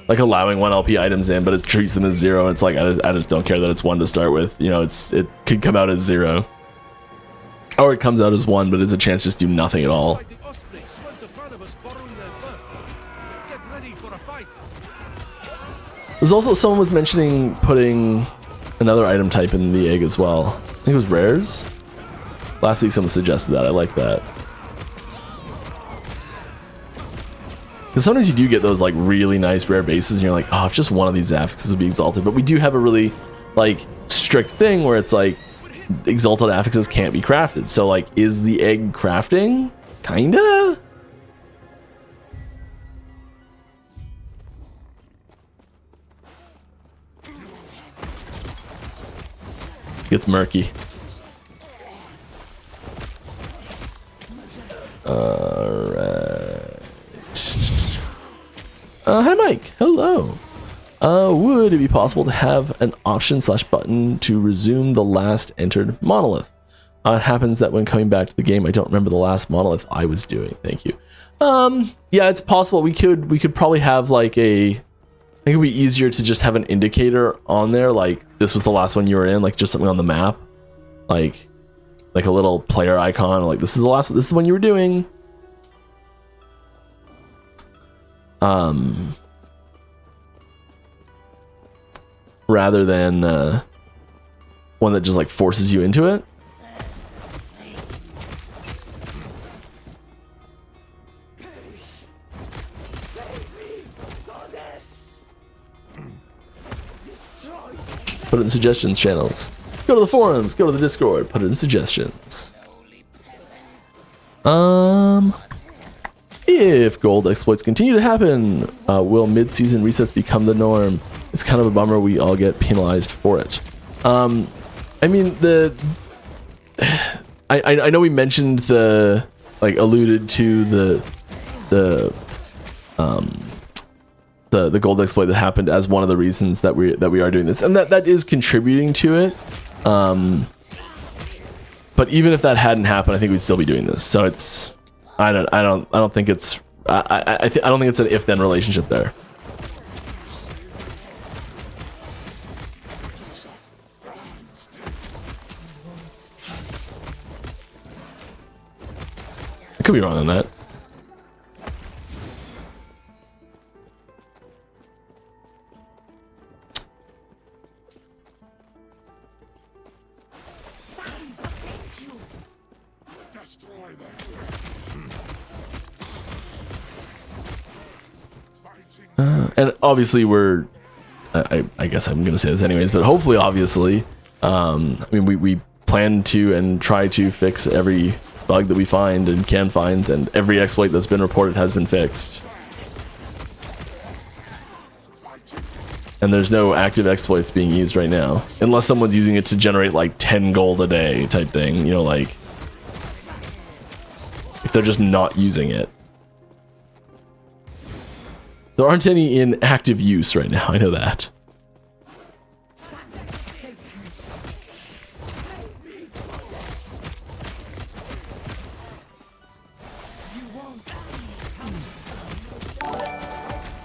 Like allowing 1 LP items in, but it treats them as 0. It's like I just don't care that it's 1 to start with. You know, it could come out as 0, or it comes out as 1, but it's a chance to just do nothing at all. There's also someone was mentioning putting another item type in the egg as well. I think it was rares. Last week someone suggested that. I like that. Because sometimes you do get those like really nice rare bases and you're like, oh, if just one of these affixes would be exalted. But we do have a really like strict thing where it's like exalted affixes can't be crafted. So like, is the egg crafting? Kinda? Gets murky. Alright. Hi Mike, hello. Would it be possible to have an option/button to resume the last entered monolith? It happens that when coming back to the game, I don't remember the last monolith I was doing. Thank you. Yeah, it's possible. We could probably have like I think it would be easier to just have an indicator on there, like this was the last one you were in, like just something on the map, like a little player icon, like this is the last one, this is the one you were doing. Rather than one that just like forces you into it. Put it in suggestions channels. Go to the forums, go to the Discord, put it in suggestions. If gold exploits continue to happen, will mid-season resets become the norm? It's kind of a bummer we all get penalized for it. I mean, I know we mentioned alluded to the gold exploit that happened as one of the reasons that we are doing this, and that is contributing to it. But even if that hadn't happened, I think we'd still be doing this. So it's I don't think it's I don't think it's an if-then relationship there. I could be wrong on that. And obviously we're I guess I'm gonna say this anyways, but hopefully obviously I mean we plan to and try to fix every bug that we find and can find, and every exploit that's been reported has been fixed. And there's no active exploits being used right now, unless someone's using it to generate like 10 gold a day type thing, you know, like if they're just not using it. There aren't any in active use right now. I know that.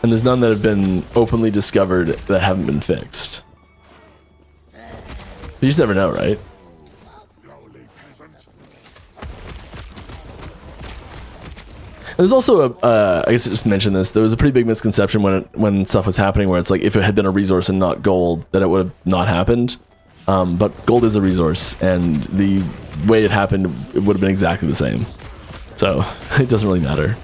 And there's none that have been openly discovered that haven't been fixed. You just never know, right? And there's also a, I guess I just mentioned this, there was a pretty big misconception when stuff was happening where it's like if it had been a resource and not gold, that it would have not happened. But gold is a resource, and the way it happened, it would have been exactly the same. So it doesn't really matter.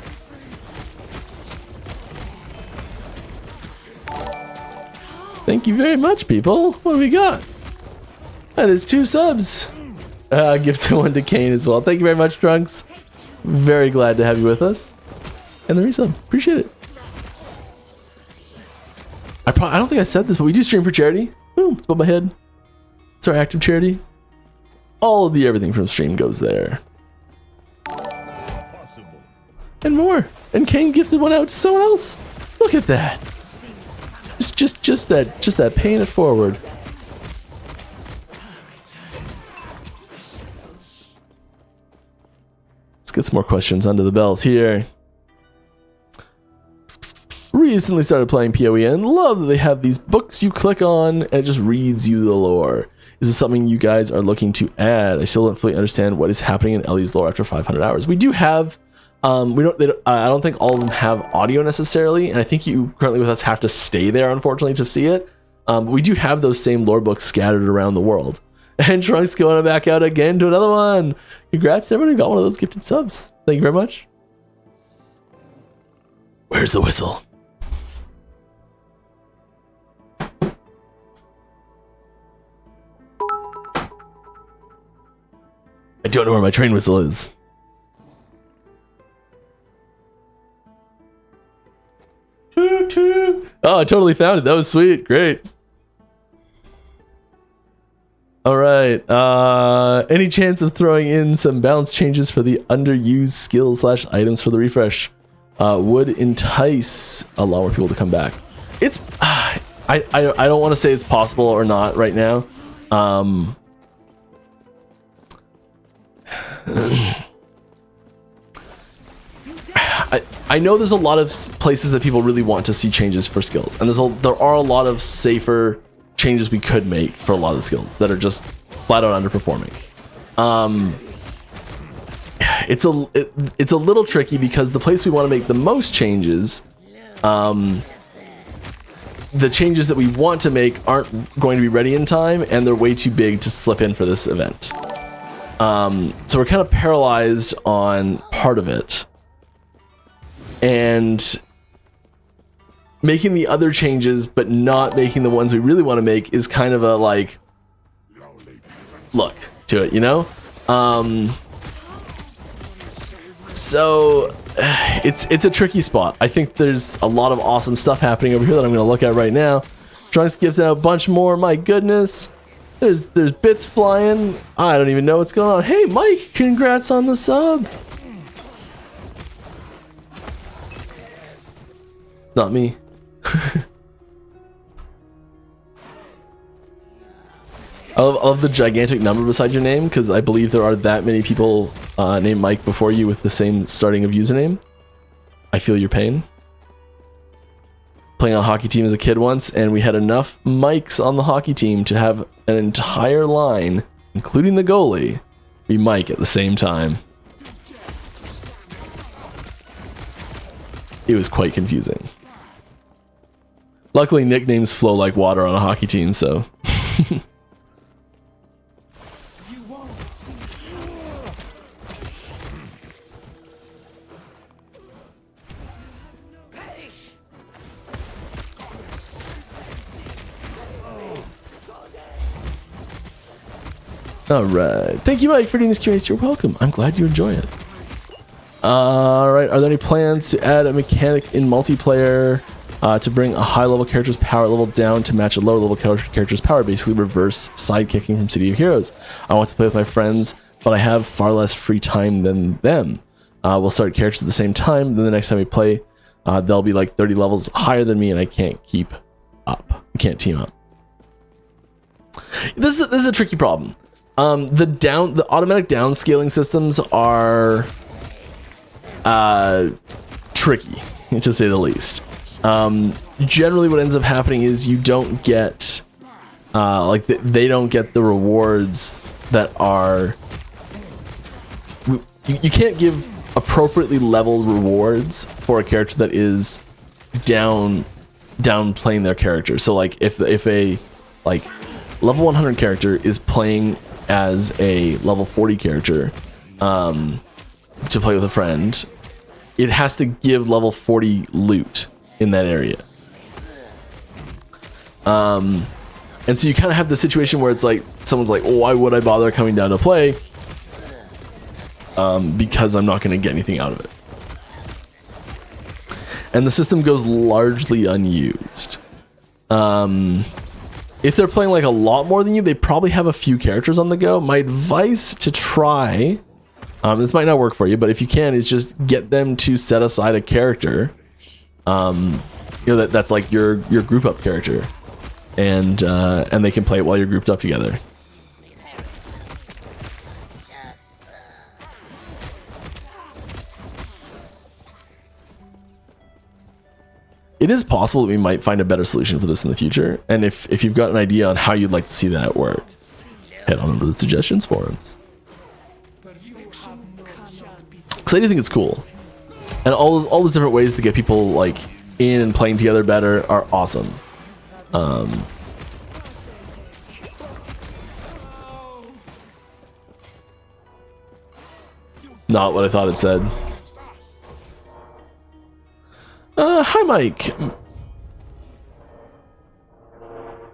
Thank you very much, people. What do we got? That is 2 subs. Gift one to Kane as well. Thank you very much, Trunks. Very glad to have you with us. And the resub. Appreciate it. I don't think I said this, but we do stream for charity. Boom. It's above my head. It's our active charity. All of the everything from stream goes there. And more. And Kane gifted one out to someone else. Look at that. Just that paying it forward. Let's get some more questions under the belt here. Recently started playing PoE and love that they have these books you click on and it just reads you the lore. Is this something you guys are looking to add? I still don't fully understand what is happening in Ellie's lore after 500 hours. We do have I don't think all of them have audio necessarily, and I think you currently with us have to stay there, unfortunately, to see it. But we do have those same lore books scattered around the world. And Trunks going back out again to another one. Congrats to everyone who got one of those gifted subs. Thank you very much. Where's the whistle? I don't know where my train whistle is. Oh, I totally found it. That was sweet. Great. All right. Any chance of throwing in some balance changes for the underused skills / items for the refresh? Would entice a lot more people to come back. It's I don't want to say it's possible or not right now. I know there's a lot of places that people really want to see changes for skills, and there are a lot of safer changes we could make for a lot of the skills that are just flat out underperforming. It's a little tricky because the place we want to make the most changes, the changes that we want to make aren't going to be ready in time, and they're way too big to slip in for this event. So we're kind of paralyzed on part of it. And making the other changes, but not making the ones we really want to make is kind of a like look to it, you know? So it's a tricky spot. I think there's a lot of awesome stuff happening over here that I'm going to look at right now. Trunks gives out a bunch more. My goodness. There's bits flying. I don't even know what's going on. Hey, Mike, congrats on the sub. It's not me. I love the gigantic number beside your name, because I believe there are that many people named Mike before you with the same starting of username. I feel your pain. Playing on a hockey team as a kid once, and we had enough Mikes on the hockey team to have an entire line, including the goalie, be Mike at the same time. It was quite confusing. Luckily, nicknames flow like water on a hockey team, so... Alright. Thank you, Mike, for doing this curious. You're welcome. I'm glad you enjoy it. Alright. Are there any plans to add a mechanic in multiplayer to bring a high-level character's power level down to match a lower-level character's power? Basically, reverse sidekicking from City of Heroes. I want to play with my friends, but I have far less free time than them. We'll start characters at the same time. Then the next time we play, they'll be like 30 levels higher than me, and I can't keep up. I can't team up. This is a tricky problem. The automatic downscaling systems are tricky, to say the least. Generally what ends up happening is you don't get they don't get the rewards that are you can't give appropriately leveled rewards for a character that is downplaying their character. So like if a like level 100 character is playing as a level 40 character to play with a friend, it has to give level 40 loot in that area. And so you kind of have the situation where it's like someone's like, oh, why would I bother coming down to play? Because I'm not going to get anything out of it. And the system goes largely unused. If they're playing like a lot more than you, they probably have a few characters on the go. My advice to try, this might not work for you, but if you can, is just get them to set aside a character. That's like your group up character, and they can play it while you're grouped up together. It is possible that we might find a better solution for this in the future, and if you've got an idea on how you'd like to see that work, head on over to the suggestions forums. Because I do think it's cool, and all those different ways to get people like in and playing together better are awesome. Not what I thought it said. Hi, Mike. You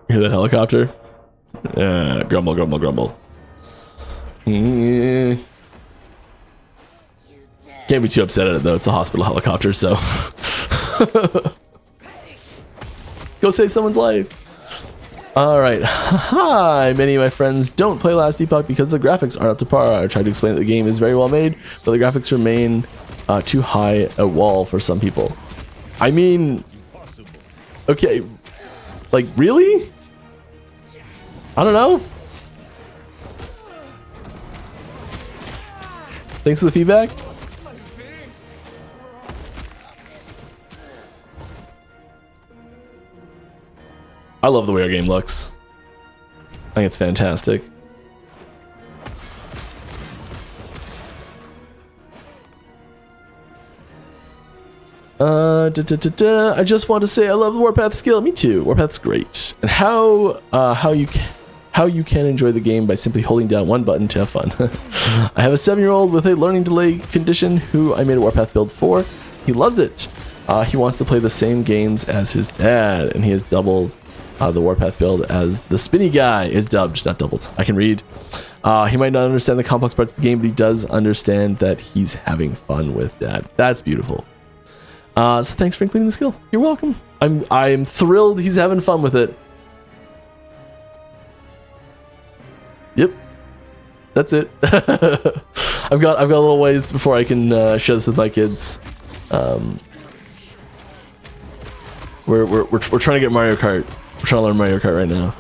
hear that helicopter? Grumble, grumble, grumble. Can't be too upset at it, though. It's a hospital helicopter, so... Go save someone's life. Alright. Hi, many of my friends don't play Last Epoch because the graphics aren't up to par. I tried to explain that the game is very well made, but the graphics remain too high a wall for some people. I mean, okay, like, really? I don't know. Thanks for the feedback. I love the way our game looks. I think it's fantastic. I just want to say I love the Warpath skill. Me too. Warpath's great. And how you can enjoy the game by simply holding down one button to have fun. I have a 7-year-old with a learning delay condition who I made a Warpath build for. He loves it. He wants to play the same games as his dad, and he has doubled the Warpath build as the spinny guy is dubbed, not doubled. I can read. He might not understand the complex parts of the game, but he does understand that he's having fun with that. That's beautiful. So thanks for including the skill. You're welcome. I'm thrilled he's having fun with it. Yep, that's it. I've got a little ways before I can share this with my kids. We're trying to get Mario Kart. We're trying to learn Mario Kart right now.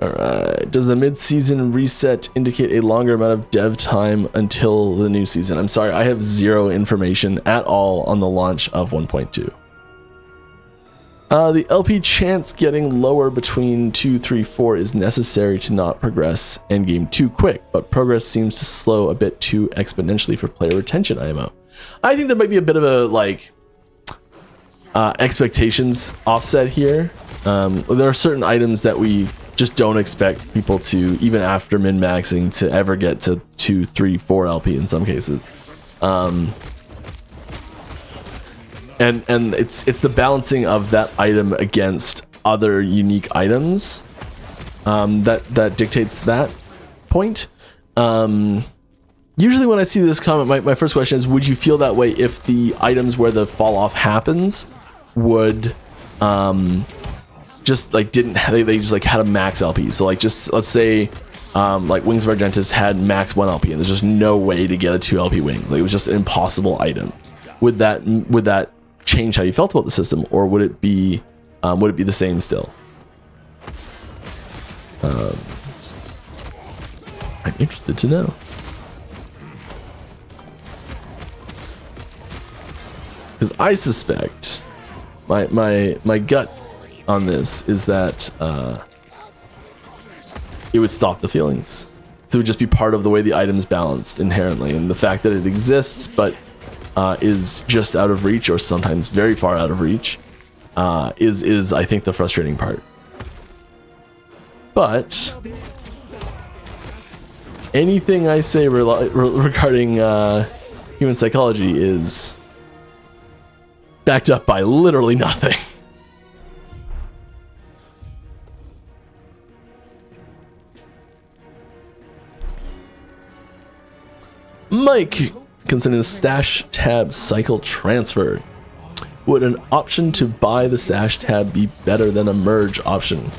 Alright, does the mid-season reset indicate a longer amount of dev time until the new season? I'm sorry, I have zero information at all on the launch of 1.2. The LP chance getting lower between 2, 3, 4 is necessary to not progress Endgame too quick, but progress seems to slow a bit too exponentially for player retention, IMO. I think there might be a bit of a, like, expectations offset here. There are certain items that we just don't expect people to, even after min-maxing, to ever get to 2, 3, 4 LP in some cases. And it's the balancing of that item against other unique items that dictates that point. Usually when I see this comment, my first question is, would you feel that way if the items where the fall off happens would just like didn't they just like had a max LP. So like just let's say like Wings of Argentus had max 1 LP and there's just no way to get a 2 LP wing. Like it was just an impossible item. Would that change how you felt about the system, or would it be the same still? I'm interested to know. Because I suspect my gut on this is that it would stop the feelings. So it would just be part of the way the item's balanced inherently, and the fact that it exists but is just out of reach, or sometimes very far out of reach, is I think the frustrating part. But anything I say regarding human psychology is backed up by literally nothing. Mike, concerning the stash tab cycle transfer, would an option to buy the stash tab be better than a merge option?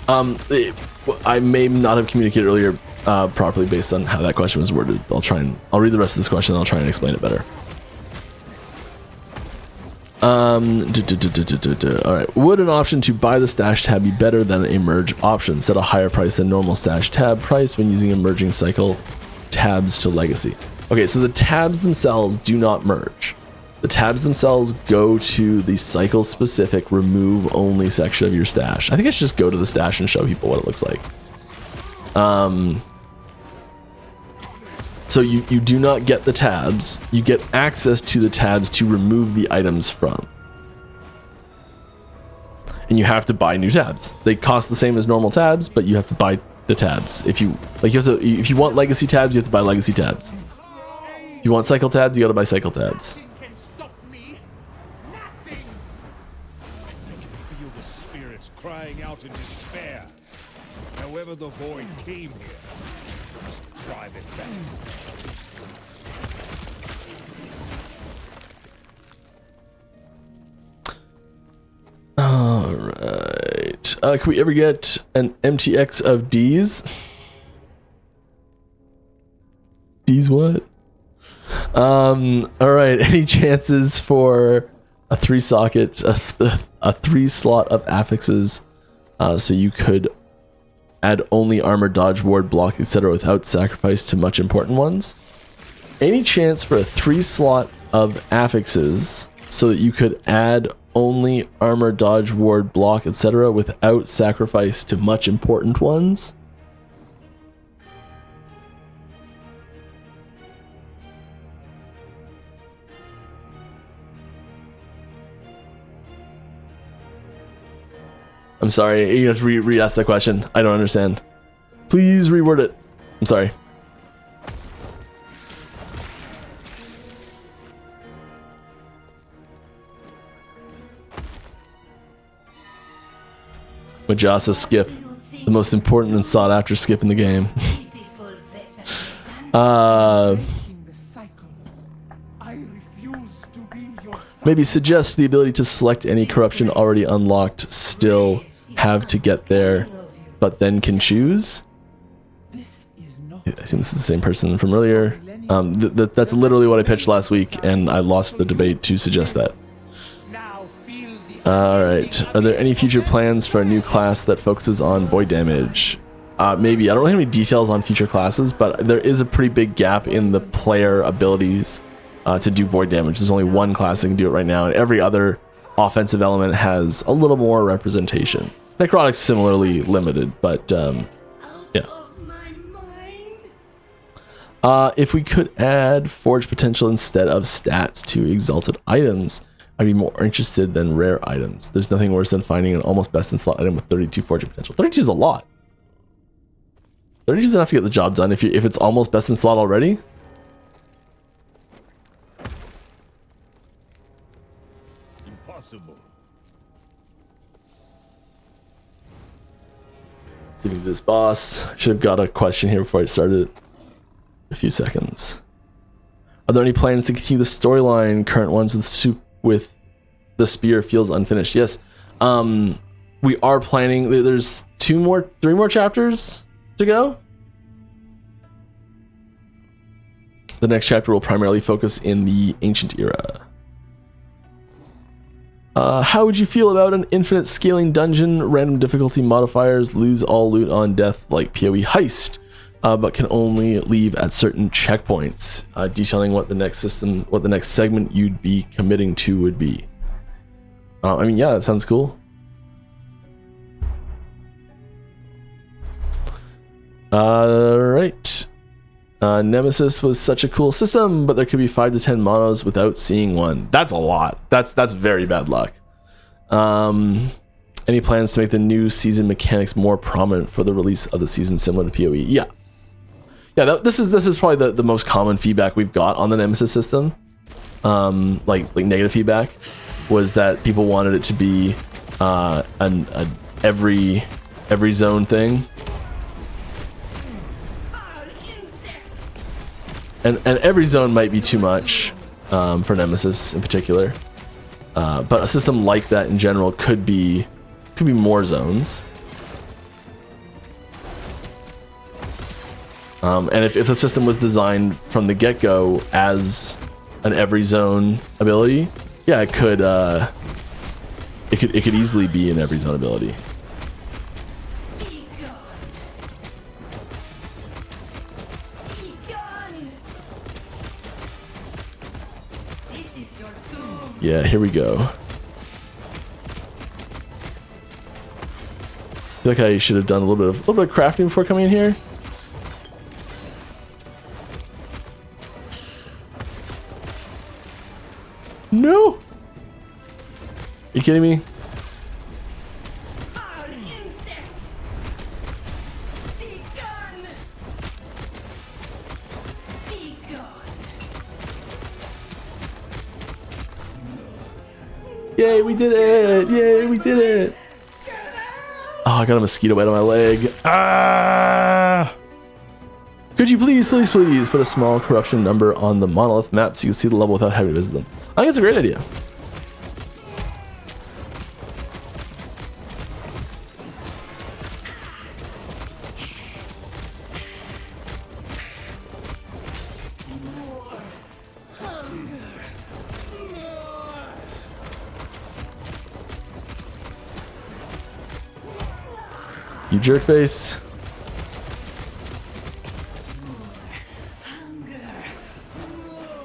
I may not have communicated earlier properly based on how that question was worded. I'll read the rest of this question and I'll try and explain it better. Alright, would an option to buy the stash tab be better than a merge option? Set a higher price than normal stash tab price when using a merging cycle tabs to legacy. Okay, so the tabs themselves do not merge. The tabs themselves go to the cycle specific remove only section of your stash. I think I should just go to the stash and show people what it looks like. So you do not get the tabs, you get access to the tabs to remove the items from. And you have to buy new tabs. They cost the same as normal tabs, but you have to buy the tabs. If you want legacy tabs, you have to buy legacy tabs. If you want cycle tabs, you gotta buy cycle tabs. Nothing can stop me. Nothing. I can feel the spirits crying out in despair. However the void came here, we must drive it back. Alright. Can we ever get an MTX of D's? D's what? Alright, any chances for a 3-socket, a 3-slot of affixes, so you could add only armor, dodge, ward, block, etc. without sacrifice to much important ones? Any chance for a 3-slot of affixes so that you could add only armor, dodge, ward, block, etc. without sacrifice to much important ones? I'm sorry, you have to re-ask that question. I don't understand. Please reword it. I'm sorry. Majasa skip. The most important and sought after skip in the game. Maybe suggest the ability to select any corruption already unlocked, still have to get there, but then can choose. I assume this is the same person from earlier. That's literally what I pitched last week, and I lost the debate to suggest that. Alright, are there any future plans for a new class that focuses on void damage? Maybe. I don't really have any details on future classes, but there is a pretty big gap in the player abilities to do void damage. There's only one class that can do it right now, and every other offensive element has a little more representation. Necrotic's similarly limited, but yeah. If we could add forge potential instead of stats to exalted items, I'd be more interested than rare items. There's nothing worse than finding an almost best in slot item with 32 forging potential. 32 is a lot. 32 is enough to get the job done if it's almost best in slot already. Impossible. See me this boss. Should have got a question here before I started. A few seconds. Are there any plans to continue the storyline? Current ones with the spear feels unfinished. Yes. We are planning. There's 3 more chapters to go. The next chapter will primarily focus in the ancient era. How would you feel about an infinite scaling dungeon, random difficulty modifiers, lose all loot on death like PoE heist, but can only leave at certain checkpoints, detailing what the next segment you'd be committing to would be? I mean, yeah, that sounds cool. Right. Nemesis was such a cool system, but there could be 5 to 10 monos without seeing one. That's a lot. That's very bad luck. Any plans to make the new season mechanics more prominent for the release of the season, similar to PoE? Yeah. This is probably the most common feedback we've got on the Nemesis system. Like negative feedback was that people wanted it to be an every zone thing. And every zone might be too much for Nemesis in particular, but a system like that in general could be more zones. And if the system was designed from the get-go as an every zone ability, yeah, it could easily be an every zone ability. Yeah, here we go. I feel like I should have done a little bit of crafting before coming in here. No! You kidding me? Yay, we did it! Yay, we did it! Oh, I got a mosquito bite on my leg. Ah! Could you please put a small corruption number on the Monolith map so you can see the level without having to visit them? I think it's a great idea. You jerkface.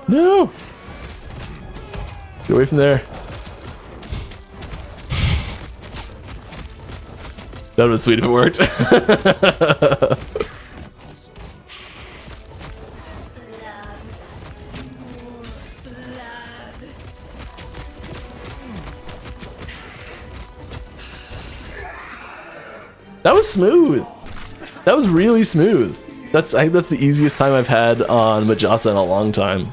No! Get away from there. That was sweet if it worked. That was smooth. That was really smooth. I think that's the easiest time I've had on Majasa in a long time.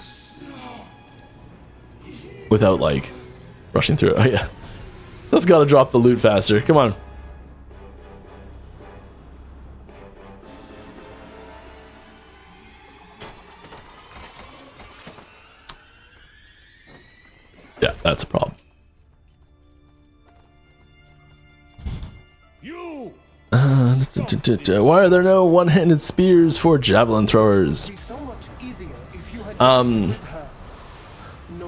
Without like rushing through it. Oh yeah. That's gotta drop the loot faster. Come on. Yeah, that's a problem. Why are there no one-handed spears for javelin throwers? I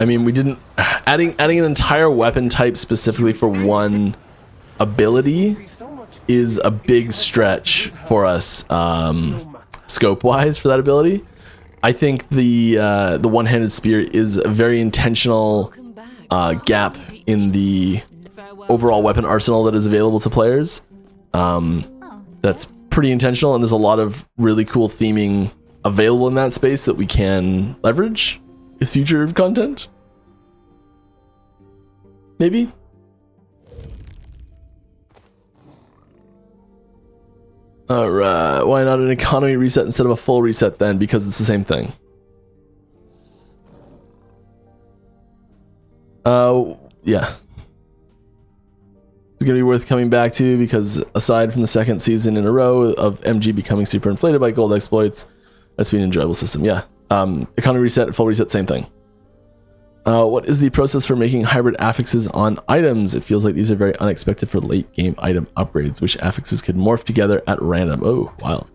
mean, we didn't adding an entire weapon type specifically for one ability is a big stretch for us scope-wise for that ability. I think the one-handed spear is a very intentional gap in the overall weapon arsenal that is available to players. That's pretty intentional, and there's a lot of really cool theming available in that space that we can leverage with future content. Maybe? Alright, why not an economy reset instead of a full reset then? Because it's the same thing. Yeah. It's going to be worth coming back to because aside from the second season in a row of MG becoming super inflated by gold exploits, that's been an enjoyable system. Yeah. Economy reset, full reset, same thing. What is the process for making hybrid affixes on items? It feels like these are very unexpected for late game item upgrades, which affixes could morph together at random. Oh, wild.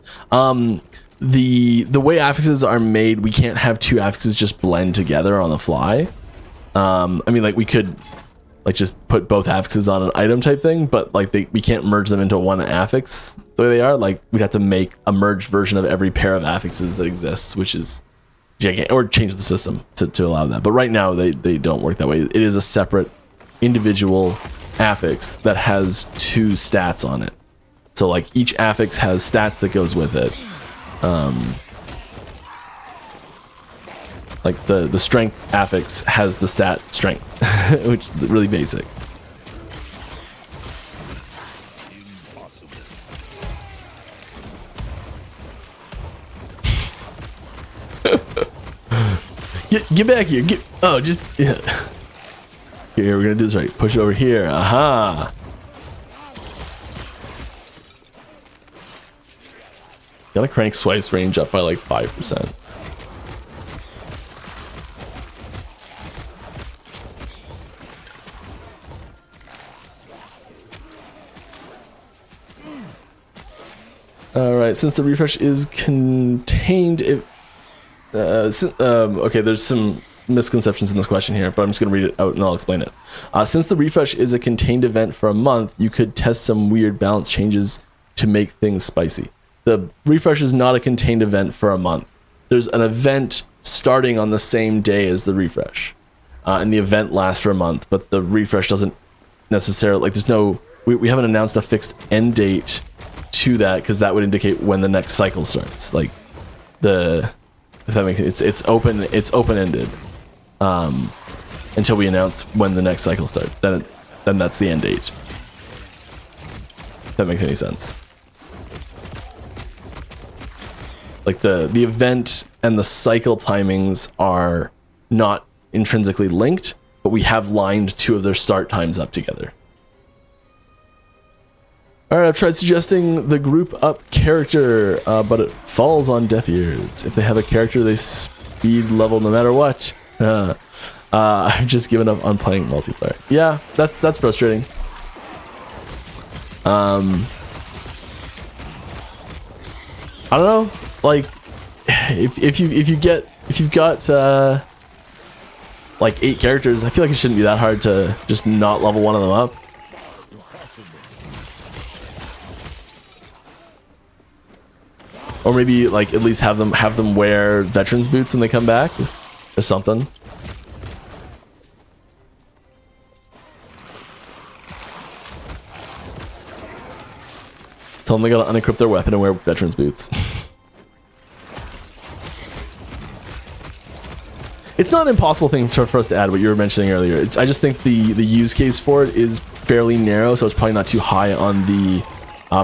The way affixes are made, we can't have two affixes just blend together on the fly. I mean, like, we could like just put both affixes on an item type thing, but like we can't merge them into one affix the way they are. Like, we'd have to make a merged version of every pair of affixes that exists, which is gigantic, or change the system to allow that. But right now they don't work that way. It is a separate individual affix that has two stats on it. So like each affix has stats that goes with it. Like the strength affix has the stat strength, which is really basic. Get back here. Yeah. Here, we're gonna do this right. Push it over here. Aha. Gotta crank Swipe's range up by like 5%. Alright, since the refresh is contained, okay, there's some misconceptions in this question here, but I'm just going to read it out and I'll explain it. Since the refresh is a contained event for a month, you could test some weird balance changes to make things spicy. The refresh is not a contained event for a month. There's an event starting on the same day as the refresh. And the event lasts for a month, but the refresh doesn't necessarily, like, there's no, we haven't announced a fixed end date to that, because that would indicate when the next cycle starts. Like, if that makes sense, it's open-ended until we announce when the next cycle starts. Then that's the end date. If that makes any sense. Like the event and the cycle timings are not intrinsically linked, but we have lined two of their start times up together. Alright, I've tried suggesting the group up character, but it falls on deaf ears. If they have a character, they speed level no matter what. I've just given up on playing multiplayer. Yeah, that's frustrating. I don't know. Like, if you've got like 8 characters, I feel like it shouldn't be that hard to just not level one of them up. Or maybe like at least have them wear veterans boots when they come back, or something. Tell them they gotta unequip their weapon and wear veterans boots. It's not an impossible thing for us to add, what you were mentioning earlier. I just think the use case for it is fairly narrow, so it's probably not too high on the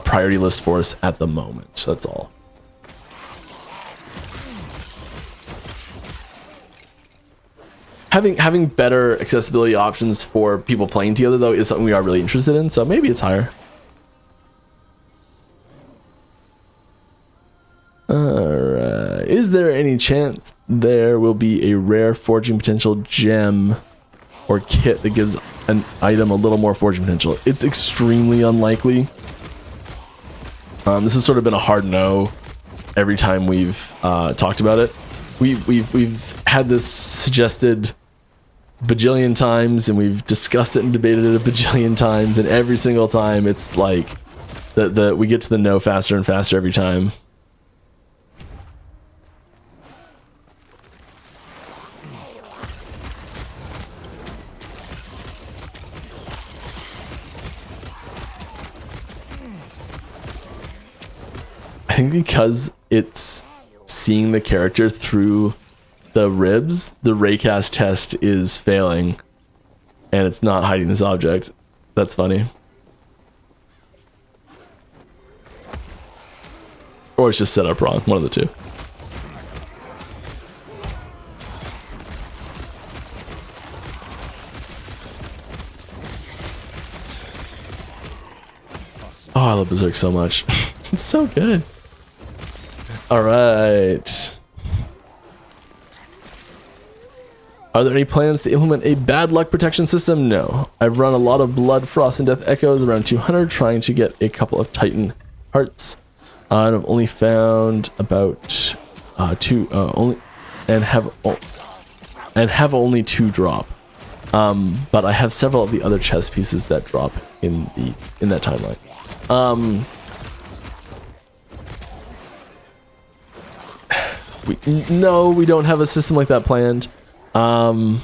priority list for us at the moment. That's all. Having better accessibility options for people playing together, though, is something we are really interested in, so maybe it's higher. Alright. Is there any chance there will be a rare forging potential gem or kit that gives an item a little more forging potential? It's extremely unlikely. This has sort of been a hard no every time we've talked about it. We've had this suggested bajillion times, and we've discussed it and debated it a bajillion times, and every single time it's like we get to the no faster and faster every time. I think because it's seeing the character through the ribs, the raycast test is failing, and it's not hiding this object. That's funny. Or it's just set up wrong, one of the two. Oh, I love Berserk so much. It's so good. All right. Are there any plans to implement a bad luck protection system? No. I've run a lot of Blood, Frost, and Death Echoes around 200, trying to get a couple of Titan hearts. I've only found about and have only 2 drop. But I have several of the other chess pieces that drop in that timeline. No, we don't have a system like that planned. I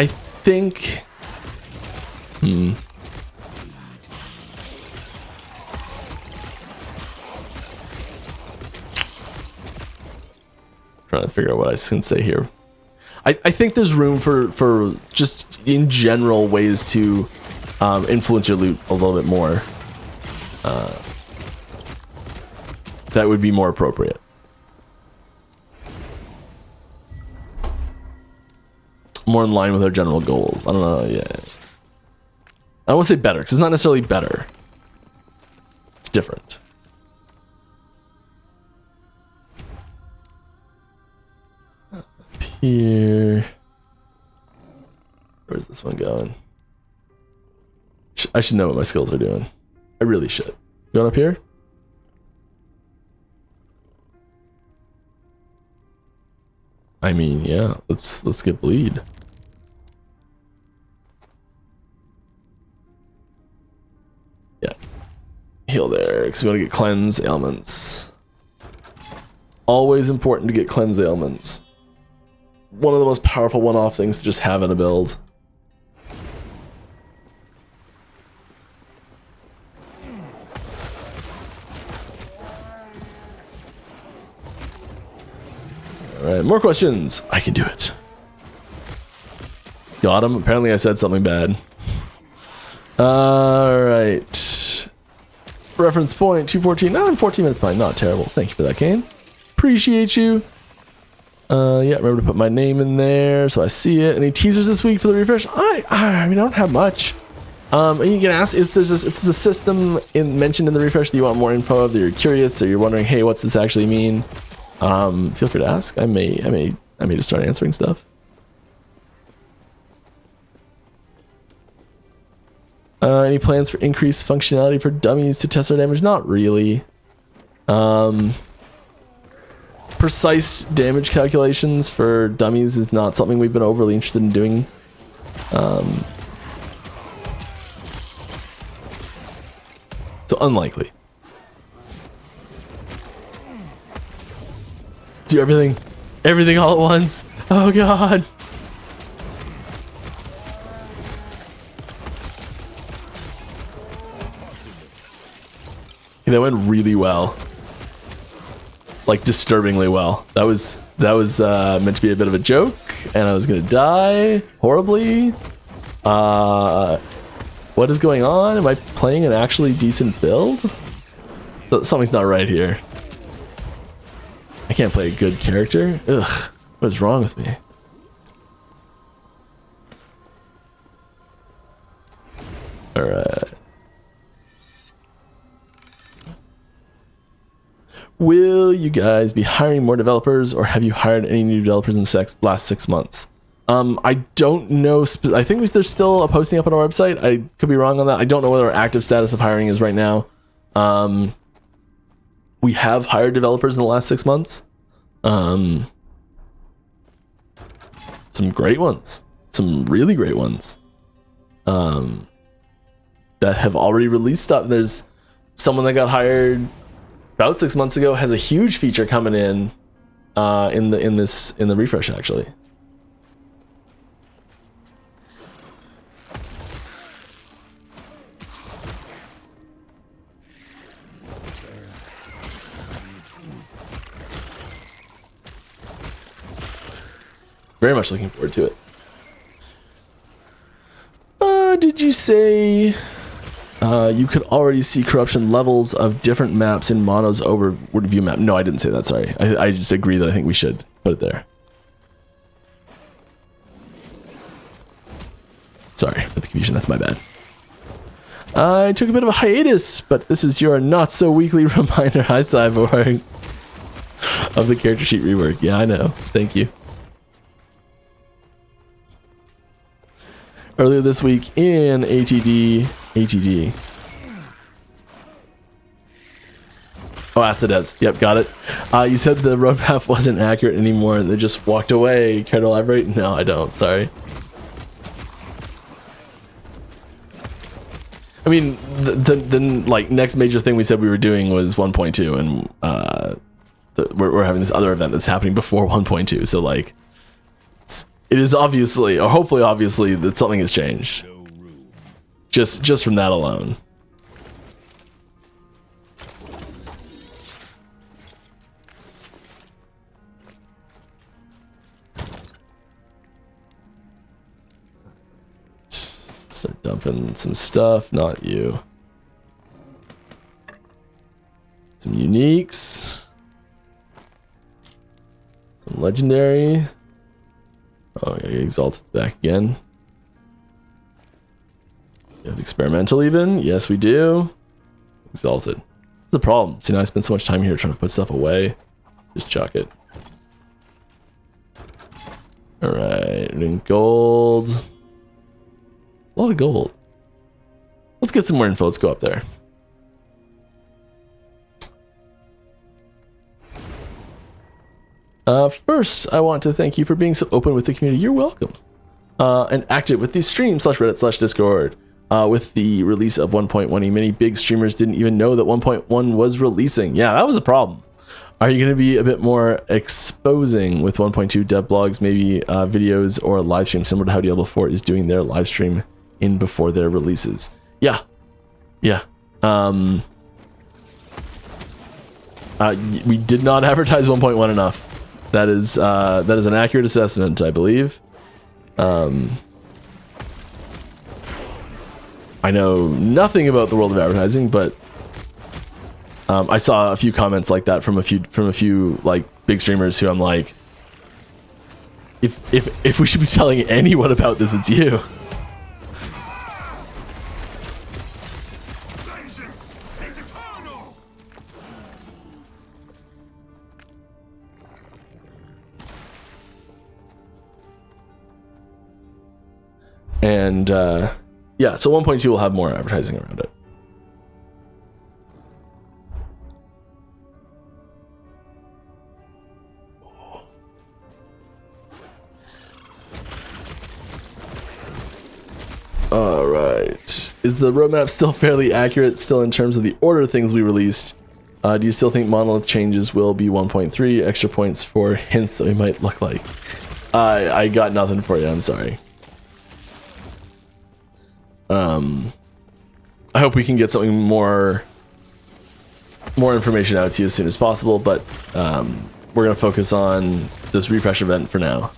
think. Trying to figure out what I can say here. I think there's room for just in general ways to influence your loot a little bit more. That would be more appropriate. More in line with our general goals. I don't know. Yeah. I don't want to say better because it's not necessarily better. It's different. Up here. Where's this one going? I should know what my skills are doing. I really should. Going up here? I mean, yeah, let's get bleed. Yeah. Heal there, because we want to get cleanse ailments. Always important to get cleanse ailments. One of the most powerful one-off things to just have in a build. Alright, more questions. I can do it. Got him. Apparently I said something bad. Alright. Reference point 214. No, I'm 14 minutes behind. Not terrible. Thank you for that, game. Appreciate you. Yeah, remember to put my name in there so I see it. Any teasers this week for the refresh? I mean, I don't have much. And you can ask, is there's a system mentioned in the refresh that you want more info of, that you're curious, or you're wondering, hey, what's this actually mean? Feel free to ask. I may just start answering stuff. Any plans for increased functionality for dummies to test our damage? Not really. Precise damage calculations for dummies is not something we've been overly interested in doing. So unlikely. Do everything all at once. Oh god. Okay, that went really well. Like disturbingly well. That was meant to be a bit of a joke, and I was gonna die horribly. What is going on? Am I playing an actually decent build? Something's not right here. I can't play a good character. Ugh, what is wrong with me? Alright. Will you guys be hiring more developers, or have you hired any new developers in the last 6 months? I don't know. I think there's still a posting up on our website. I could be wrong on that. I don't know what our active status of hiring is right now. We have hired developers in the last 6 months. Some great ones. Some really great ones. That have already released stuff. There's someone that got hired about 6 months ago, has a huge feature coming in the refresh actually. Very much looking forward to it. Did you say you could already see corruption levels of different maps in Mono's overview map? No, I didn't say that, sorry. I just agree that I think we should put it there. Sorry for the confusion, that's my bad. I took a bit of a hiatus, but this is your not-so-weekly reminder. Hi, Cyborg. of the character sheet rework. Yeah, I know. Thank you. Earlier this week in ATD. Oh, ask the devs. Yep, got it. You said the roadmap wasn't accurate anymore and they just walked away. Care to elaborate? No, I don't. Sorry. I mean, the like next major thing we said we were doing was 1.2, and we're having this other event that's happening before 1.2. So like, it is obviously, or hopefully obviously, that something has changed. Just from that alone. Start dumping some stuff, not you. Some uniques. Some legendary. Oh, I gotta get exalted back again. You have experimental even? Yes, we do. Exalted. That's the problem. See, now I spend so much time here trying to put stuff away. Just chuck it. Alright, and gold. A lot of gold. Let's get some more info. Let's go up there. First, I want to thank you for being so open with the community. You're welcome. And active with the stream /Reddit/Discord. With the release of 1.1, many big streamers didn't even know that 1.1 was releasing. Yeah, that was a problem. Are you going to be a bit more exposing with 1.2 dev blogs, maybe videos or live stream, similar to how Diablo 4 is doing their live stream in before their releases? Yeah. We did not advertise 1.1 enough. That is an accurate assessment, I believe. I know nothing about the world of advertising, but I saw a few comments like that from a few like big streamers who I'm like, if we should be telling anyone about this, it's you. And yeah, so 1.2 will have more advertising around it. All right. Is the roadmap still fairly accurate still in terms of the order of things we released? Do you still think Monolith changes will be 1.3? Extra points for hints that we might look like. I got nothing for you. I'm sorry. I hope we can get something more information out to you as soon as possible, but we're going to focus on this refresh event for now.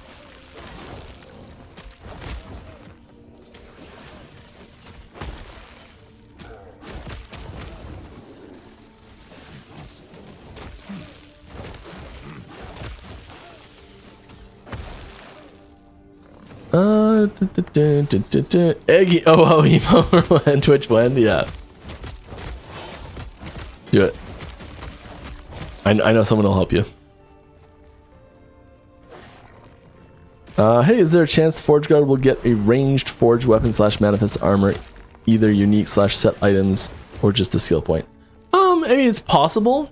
Eggy emo and Twitch blend, yeah. Do it. I know someone will help you. Hey, is there a chance Forge Guard will get a ranged forged weapon / manifest armor, either unique / set items or just a skill point? I mean, it's possible.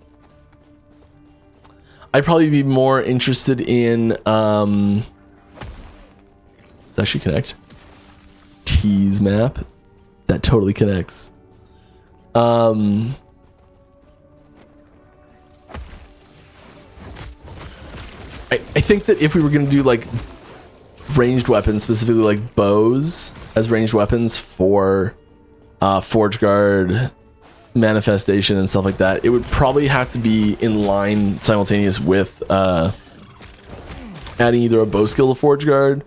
I'd probably be more interested in actually connect. Tease map. That totally connects. I think that if we were going to do like ranged weapons, specifically like bows as ranged weapons for Forge Guard manifestation and stuff like that, it would probably have to be in line simultaneous with adding either a bow skill to Forge Guard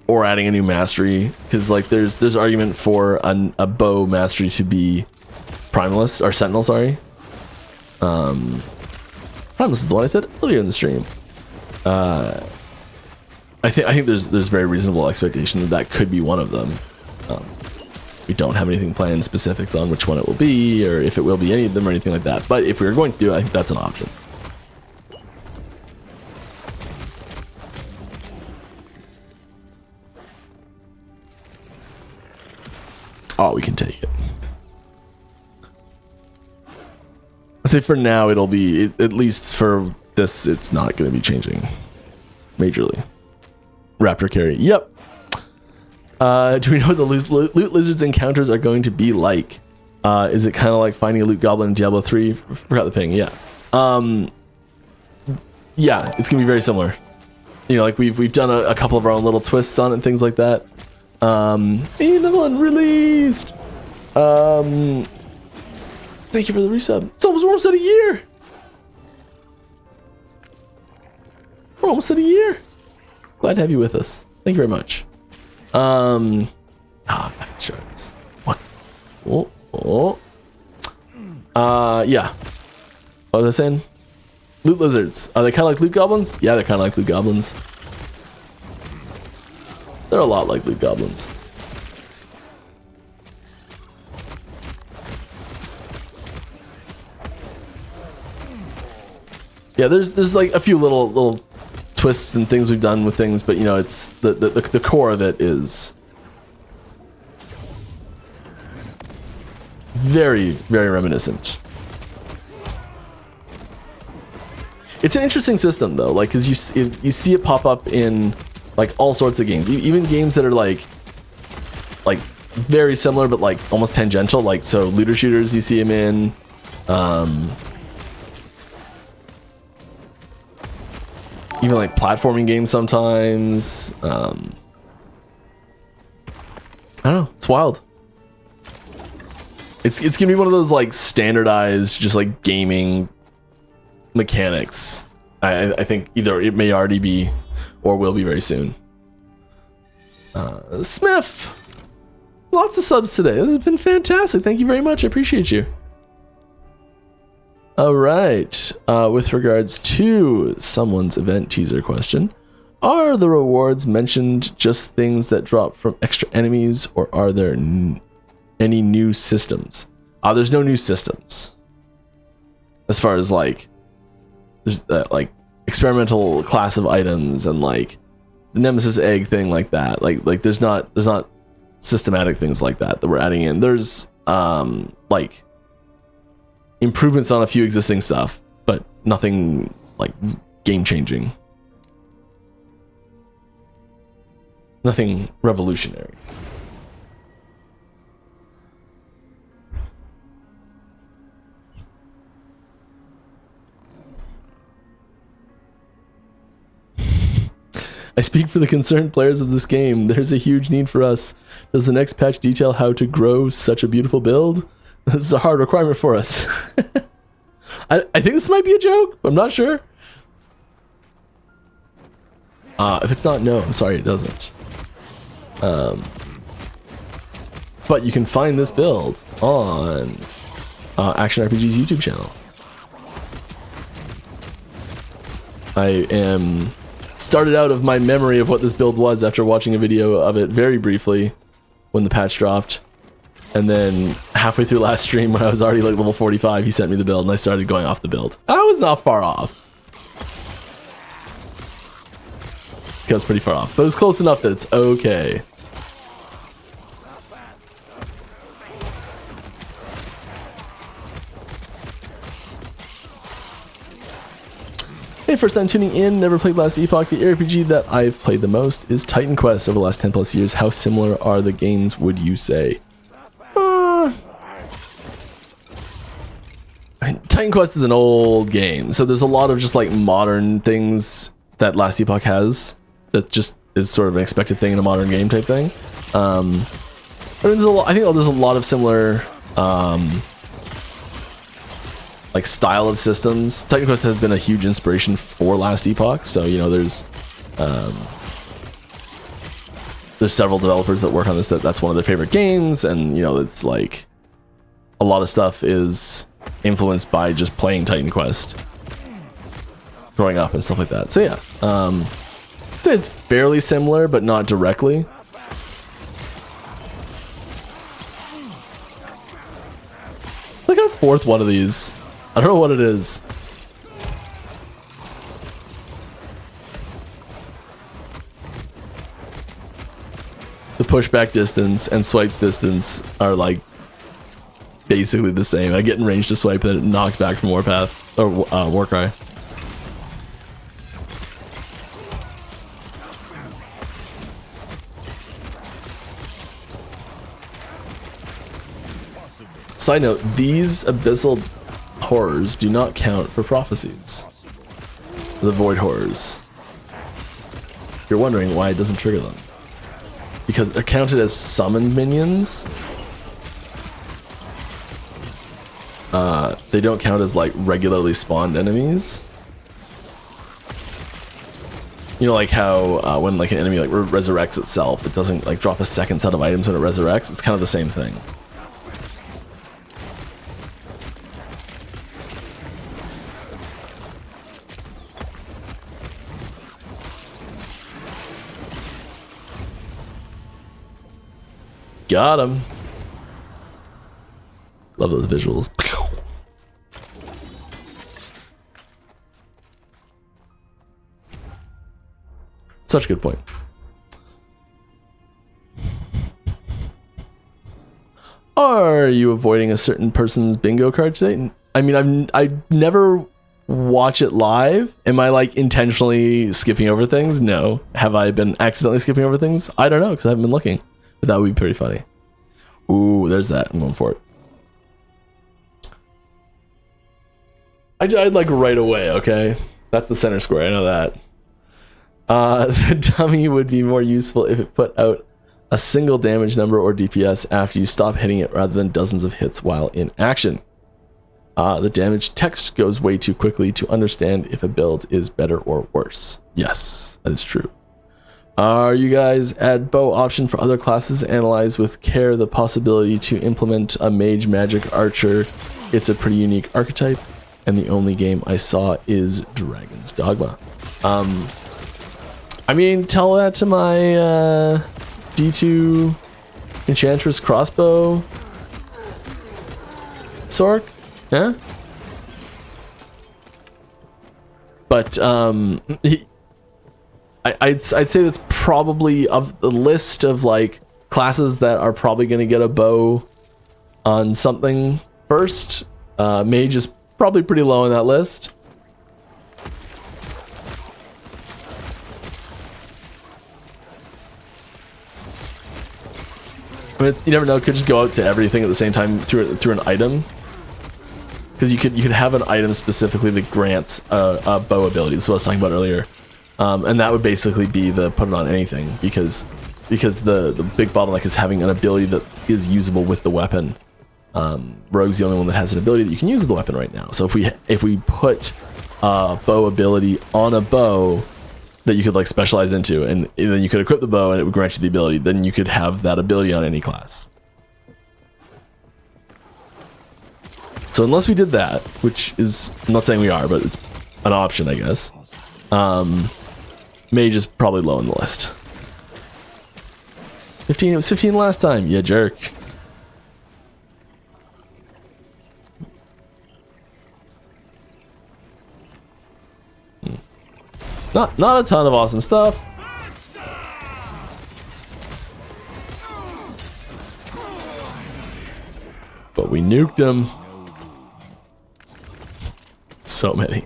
or adding a new mastery, because like there's argument for a bow mastery to be primalist or sentinel, sorry. Primalist is the one I said earlier in the stream. I think there's very reasonable expectation that could be one of them. We don't have anything planned specifics on which one it will be or if it will be any of them or anything like that. But if we were going to do it, I think that's an option. Oh, we can take it. I say for now it'll be, at least for this, it's not going to be changing majorly. Raptor carry. Yep. Do we know what the loot lizards encounters are going to be like? Is it kind of like finding a loot goblin in Diablo 3? Forgot the ping. Yeah. Yeah, it's gonna be very similar. You know, like we've done a couple of our own little twists on it and things like that. Hey, another one released. Thank you for the resub. It's almost at a year. We're almost at a year. Glad to have you with us. Thank you very much. Insurance. What? Yeah. What was I saying? Loot lizards. Are they kind of like loot goblins? Yeah, they're kind of like loot goblins. They're a lot like loot goblins. Yeah, there's like a few little twists and things we've done with things, but you know, it's the core of it is very, very reminiscent. It's an interesting system though, like, because you see it pop up in like all sorts of games, even games that are like very similar but like almost tangential, like so looter shooters you see him in. Even like platforming games sometimes. I don't know, it's wild. It's gonna be one of those like standardized just like gaming mechanics. I think either it may already be or will be very soon. Smith, lots of subs today. This has been fantastic. Thank you very much. I appreciate you. All right. With regards to someone's event teaser question, are the rewards mentioned just things that drop from extra enemies, or are there any new systems? There's no new systems. As far as like, there's like experimental class of items and like the Nemesis egg thing like that. Like there's not systematic things like that we're adding in. There's like improvements on a few existing stuff, but nothing like game changing. Nothing revolutionary. I speak for the concerned players of this game. There's a huge need for us. Does the next patch detail how to grow such a beautiful build? This is a hard requirement for us. I think this might be a joke. I'm not sure. If it's not, no, I'm sorry, it doesn't. But you can find this build on Action RPG's YouTube channel. I am started out of my memory of what this build was after watching a video of it very briefly when the patch dropped. And then halfway through last stream, when I was already like level 45, he sent me the build and I started going off the build. I was not far off. I was pretty far off, but it was close enough that it's okay. Hey, first time tuning in, never played Last Epoch. The RPG that I've played the most is Titan Quest over the last 10 plus years. How similar are the games, would you say? Titan Quest is an old game, so there's a lot of just like modern things that Last Epoch has that just is sort of an expected thing in a modern game type thing. I mean, I think there's a lot of similar like style of systems. Titan Quest has been a huge inspiration for Last Epoch, so you know there's several developers that work on this that's one of their favorite games, and you know it's like a lot of stuff is influenced by just playing Titan Quest growing up and stuff like that. So yeah, I'd say it's fairly similar but not directly. Look at a fourth one of these. I don't know what it is. the pushback distance and swipes distance are like basically the same. I get in range to swipe and it knocks back from Warpath or Warcry. Side note, these abyssal horrors do not count for prophecies. The void horrors. You're wondering why it doesn't trigger them. Because they're counted as summoned minions. They don't count as like regularly spawned enemies. You know, like how when like an enemy like resurrects itself, it doesn't like drop a second set of items when it resurrects. It's kind of the same thing. Got him. Love those visuals. Such a good point. Are you avoiding a certain person's bingo card today? I mean, I never watch it live. Am I like intentionally skipping over things? No. Have I been accidentally skipping over things? I don't know because I haven't been looking. But that would be pretty funny. Ooh, there's that. I'm going for it. I died like right away, okay? That's the center square, I know that. The dummy would be more useful if it put out a single damage number or DPS after you stop hitting it rather than dozens of hits while in action. The damage text goes way too quickly to understand if a build is better or worse. Yes, that is true. Are you guys add bow option for other classes? Analyze with care the possibility to implement a mage magic archer. It's a pretty unique archetype, and the only game I saw is Dragon's Dogma. I mean, tell that to my D2 Enchantress crossbow Sork, yeah. But I'd say that's probably of the list of like classes that are probably going to get a bow on something first. Mage is probably pretty low on that list. I mean, you never know. It could just go out to everything at the same time through an item. Because you could have an item specifically that grants a bow ability. That's what I was talking about earlier. And that would basically be the put it on anything because the big bottleneck is having an ability that is usable with the weapon. Rogue's the only one that has an ability that you can use with the weapon right now. So if we put a bow ability on a bow that you could like specialize into, and then you could equip the bow and it would grant you the ability, then you could have that ability on any class. So unless we did that, which is, I'm not saying we are, but it's an option, I guess. Mage is probably low on the list. 15, it was 15 last time, you jerk. Not a ton of awesome stuff. But we nuked them. So many.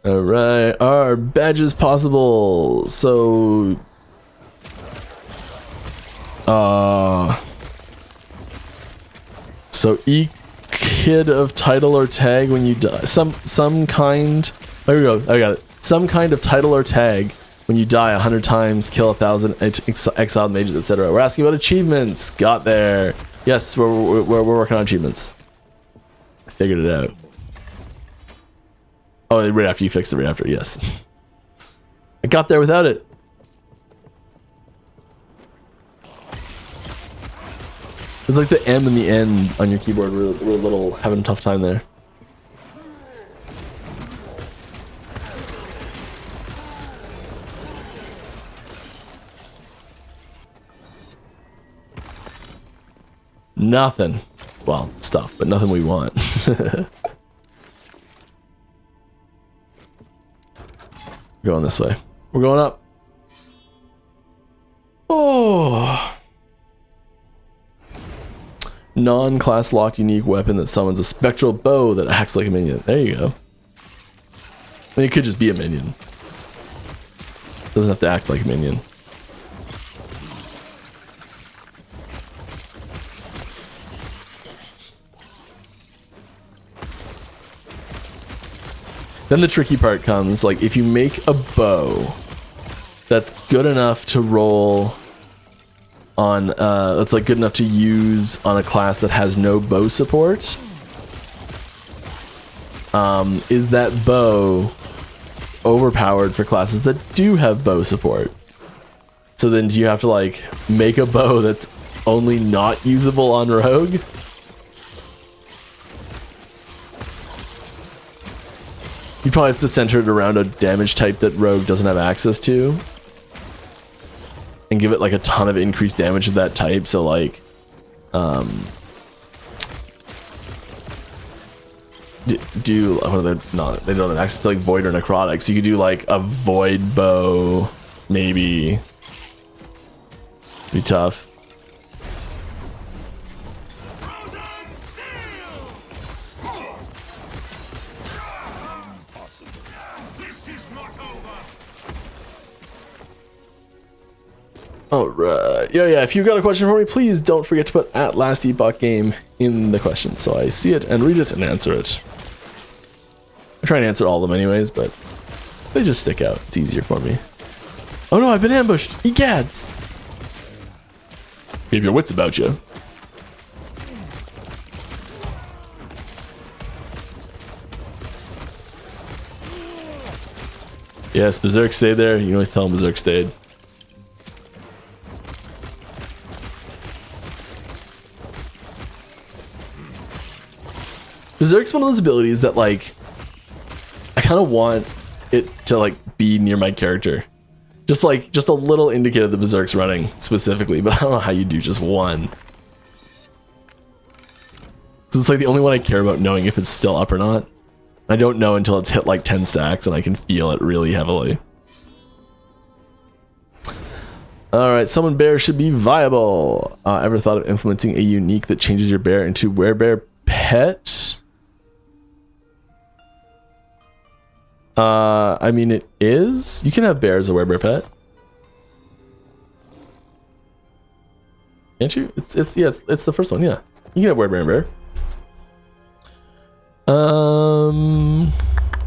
Alright, are badges possible? So each kid of title or tag when you die. Some kind. There we go. I got it. Some kind of title or tag when you die 100 times, kill 1,000 exiled mages, etc. We're asking about achievements. Got there. Yes, we're working on achievements. I figured it out. Oh, right after you fixed it, right after. Yes. I got there without it. It's like the M and the N on your keyboard were a little having a tough time there. Nothing. Well, stuff, but nothing we want. We're going this way. We're going up. Oh. Non-class locked unique weapon that summons a spectral bow that acts like a minion. There you go. I mean, it could just be a minion. Doesn't have to act like a minion. Then the tricky part comes, like if you make a bow that's good enough to roll on, that's like good enough to use on a class that has no bow support, is that bow overpowered for classes that do have bow support? So then do you have to like make a bow that's only not usable on rogue? You probably have to center it around a damage type that rogue doesn't have access to, and give it like a ton of increased damage of that type. So like do what are they not, they don't have access to like void or necrotic, so you could do like a void bow, maybe. Be tough. Alright. Yeah, if you've got a question for me, please don't forget to put at Last Epoch Game in the question so I see it and read it and answer it. I try and answer all of them anyways, but they just stick out. It's easier for me. Oh no, I've been ambushed! Egads! You have your wits about you. Yes, Berserk stayed there. You can always tell him Berserk stayed. Berserk's one of those abilities that like I kind of want it to like be near my character. Just a little indicator that Berserk's running specifically, but I don't know how you do just one. So it's like the only one I care about knowing if it's still up or not. I don't know until it's hit like 10 stacks and I can feel it really heavily. Alright, summon bear should be viable. Ever thought of implementing a unique that changes your bear into werebear pet? I mean, it is. You can have bear as a werebear pet. Can't you? It's the first one, yeah. You can have werebear and bear.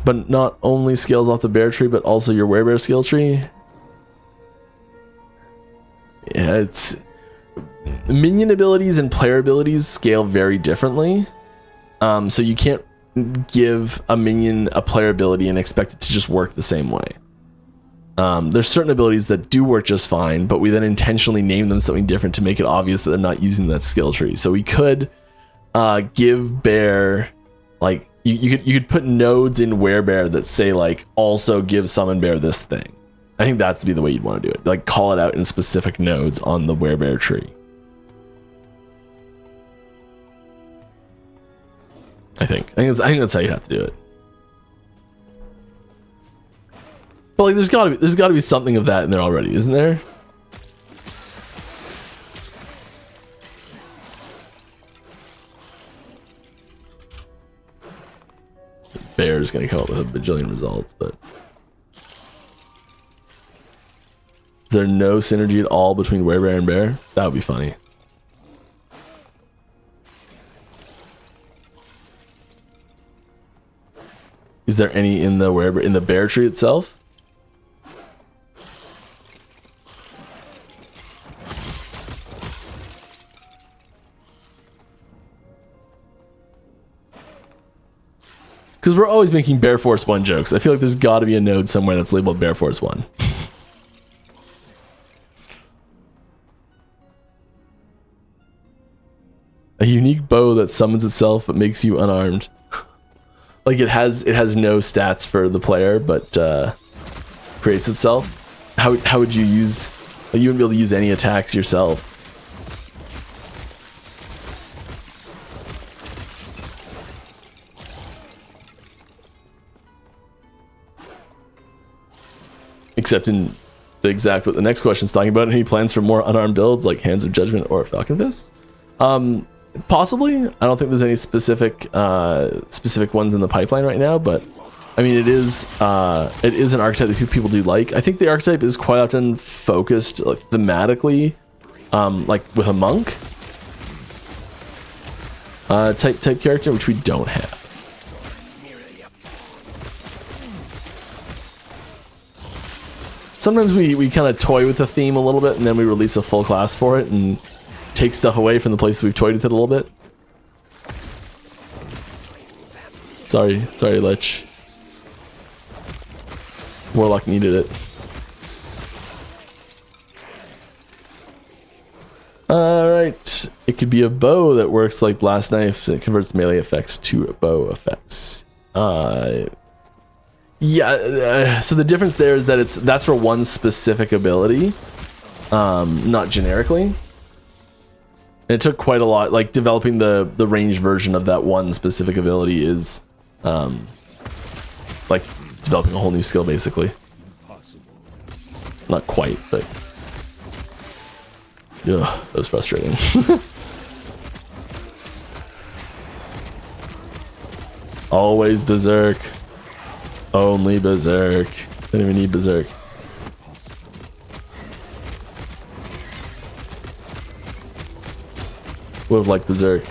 But not only scales off the bear tree, but also your werebear skill tree. Yeah, it's minion abilities and player abilities scale very differently. So you can't give a minion a player ability and expect it to just work the same way. There's certain abilities that do work just fine, but we then intentionally name them something different to make it obvious that they're not using that skill tree. So we could give bear, like you could put nodes in werebear that say like also give summon bear this thing. I think that's to be the way you'd want to do it. Like call it out in specific nodes on the werebear tree. I think that's how you have to do it. But like, there's gotta be something of that in there already, isn't there? Bear is gonna come up with a bajillion results, but is there no synergy at all between werebear and bear? That would be funny. Is there any in the werebear, in the bear tree itself? Because we're always making Bear Force 1 jokes. I feel like there's got to be a node somewhere that's labeled Bear Force 1. A unique bow that summons itself but makes you unarmed. Like it has no stats for the player, but creates itself. How would you use? Like you wouldn't be able to use any attacks yourself. except in the exact what the next question is talking about. Any plans for more unarmed builds like Hands of Judgment or Falcon Fist? Possibly. I don't think there's any specific ones in the pipeline right now, but I mean, it is an archetype that people do like. I think the archetype is quite often focused like, thematically, like with a monk type character, which we don't have. Sometimes we kind of toy with the theme a little bit, and then we release a full class for it and take stuff away from the places we've toyed with it a little bit. Sorry, Lich. Warlock needed it. Alright. It could be a bow that works like Blast Knife and it converts melee effects to bow effects. Yeah, so the difference there is that that's for one specific ability, not generically. And it took quite a lot, like developing the ranged version of that one specific ability is like developing a whole new skill basically. Not quite, but ugh, that was frustrating. Always Berserk. Only Berserk. Don't even need Berserk. Would have liked Berserk.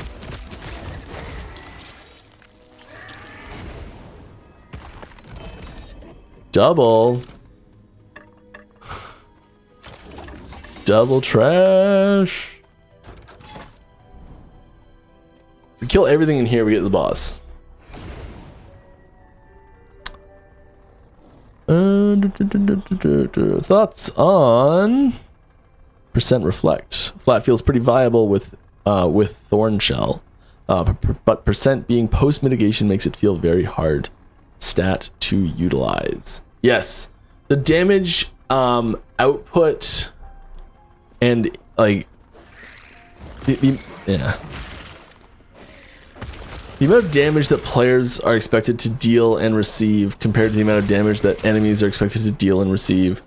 Double. Double trash. We kill everything in here, we get the boss. Thoughts on percent reflect. Flat feels pretty viable with Thorn Shell, but percent being post mitigation makes it feel very hard stat to utilize. Yes, the damage output and like the amount of damage that players are expected to deal and receive compared to the amount of damage that enemies are expected to deal and receive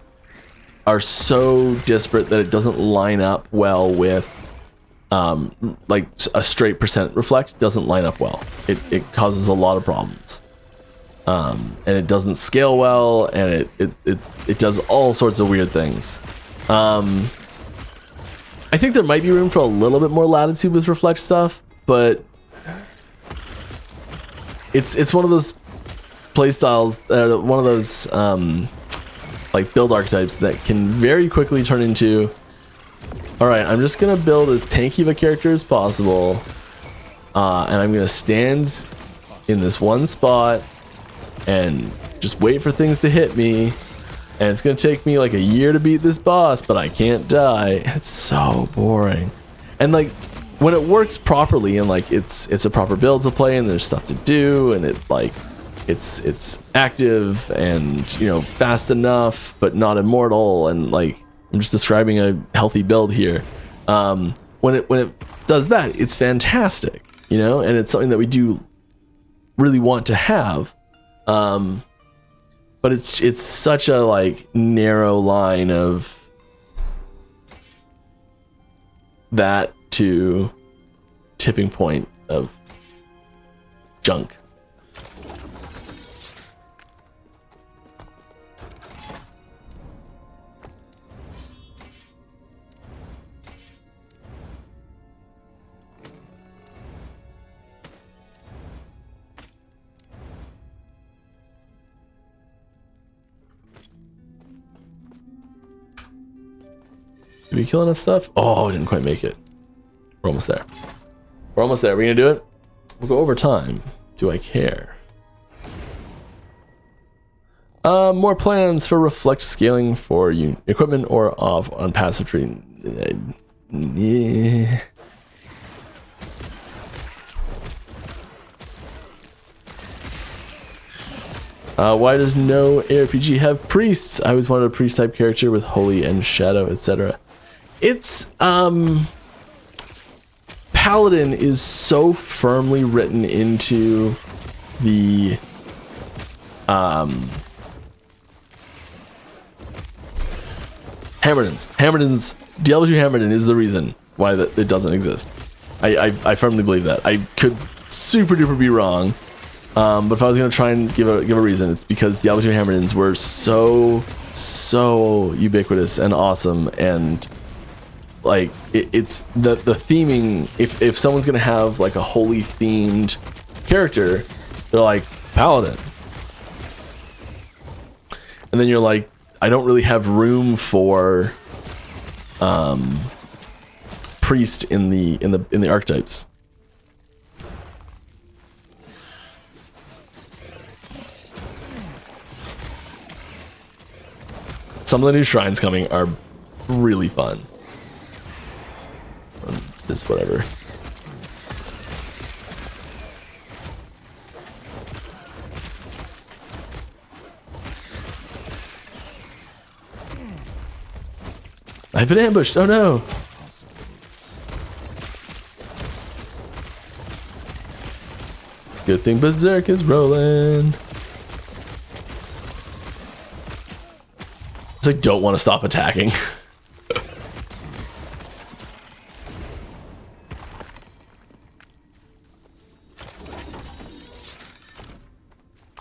are so disparate that it doesn't line up well with like a straight percent reflect doesn't line up well. It causes a lot of problems. And it doesn't scale well, and it does all sorts of weird things. I think there might be room for a little bit more latitude with reflect stuff, but it's one of those playstyles, one of those like build archetypes that can very quickly turn into, all right, I'm just gonna build as tanky of a character as possible, and I'm gonna stand in this one spot and just wait for things to hit me, and it's gonna take me like a year to beat this boss, but I can't die. It's so boring. And like when it works properly and like it's a proper build to play and there's stuff to do and it like it's active and, you know, fast enough but not immortal, and like I'm just describing a healthy build here. When it does that, it's fantastic, you know, and it's something that we do really want to have. But it's such a like narrow line of that to tipping point of junk. Did we kill enough stuff? Oh, didn't quite make it. We're almost there. We're almost there. We're gonna do it. We'll go over time. Do I care? More plans for reflect scaling for you equipment or off on passive tree. Yeah. Why does no ARPG have priests? I always wanted a priest type character with holy and shadow, etc. It's Paladin is so firmly written into Hammerdens, Diablo 2 Hammerden is the reason why it doesn't exist. I firmly believe that. I could super duper be wrong, but if I was gonna try and give a reason, it's because Diablo 2 Hammerdens were so ubiquitous and awesome, and like it's the theming. If someone's gonna have like a holy themed character, they're like paladin, and then you're like, I don't really have room for priest in the archetypes. Some of the new shrines coming are really fun. It's just whatever. I've been ambushed. Oh no. Good thing Berserk is rolling. I like don't want to stop attacking. I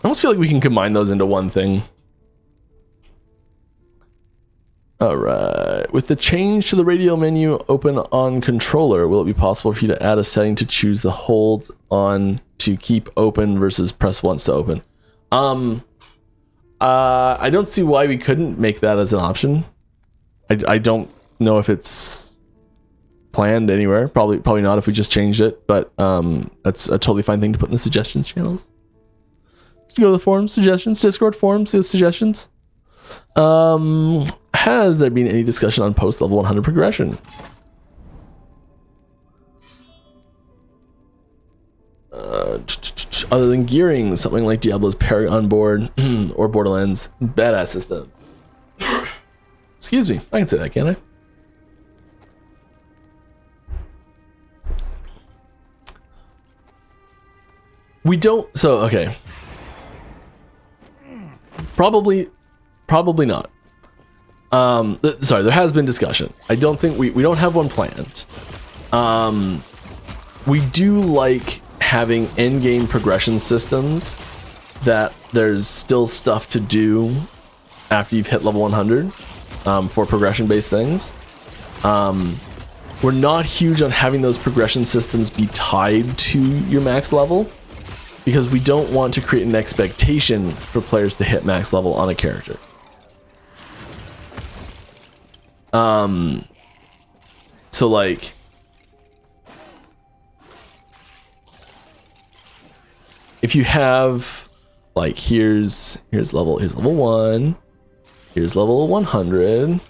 almost feel like we can combine those into one thing. Alright, with the change to the radial menu open on controller, will it be possible for you to add a setting to choose the hold on to keep open versus press once to open? I don't see why we couldn't make that as an option. I don't know if it's planned anywhere. Probably not if we just changed it, but that's a totally fine thing to put in the suggestions channels. You go to the forums, suggestions, Discord forums, suggestions. Has there been any discussion on post level 100 progression? Other than gearing, something like Diablo's Paragon board or Borderlands badass system. Excuse me, I can say that, can't I? We don't. So okay. Probably not. Sorry, there has been discussion. I don't think we don't have one planned. We do like having endgame progression systems that there's still stuff to do after you've hit level 100 for progression based things. We're not huge on having those progression systems be tied to your max level because we don't want to create an expectation for players to hit max level on a character. So like if you have like here's level 1, here's level 100,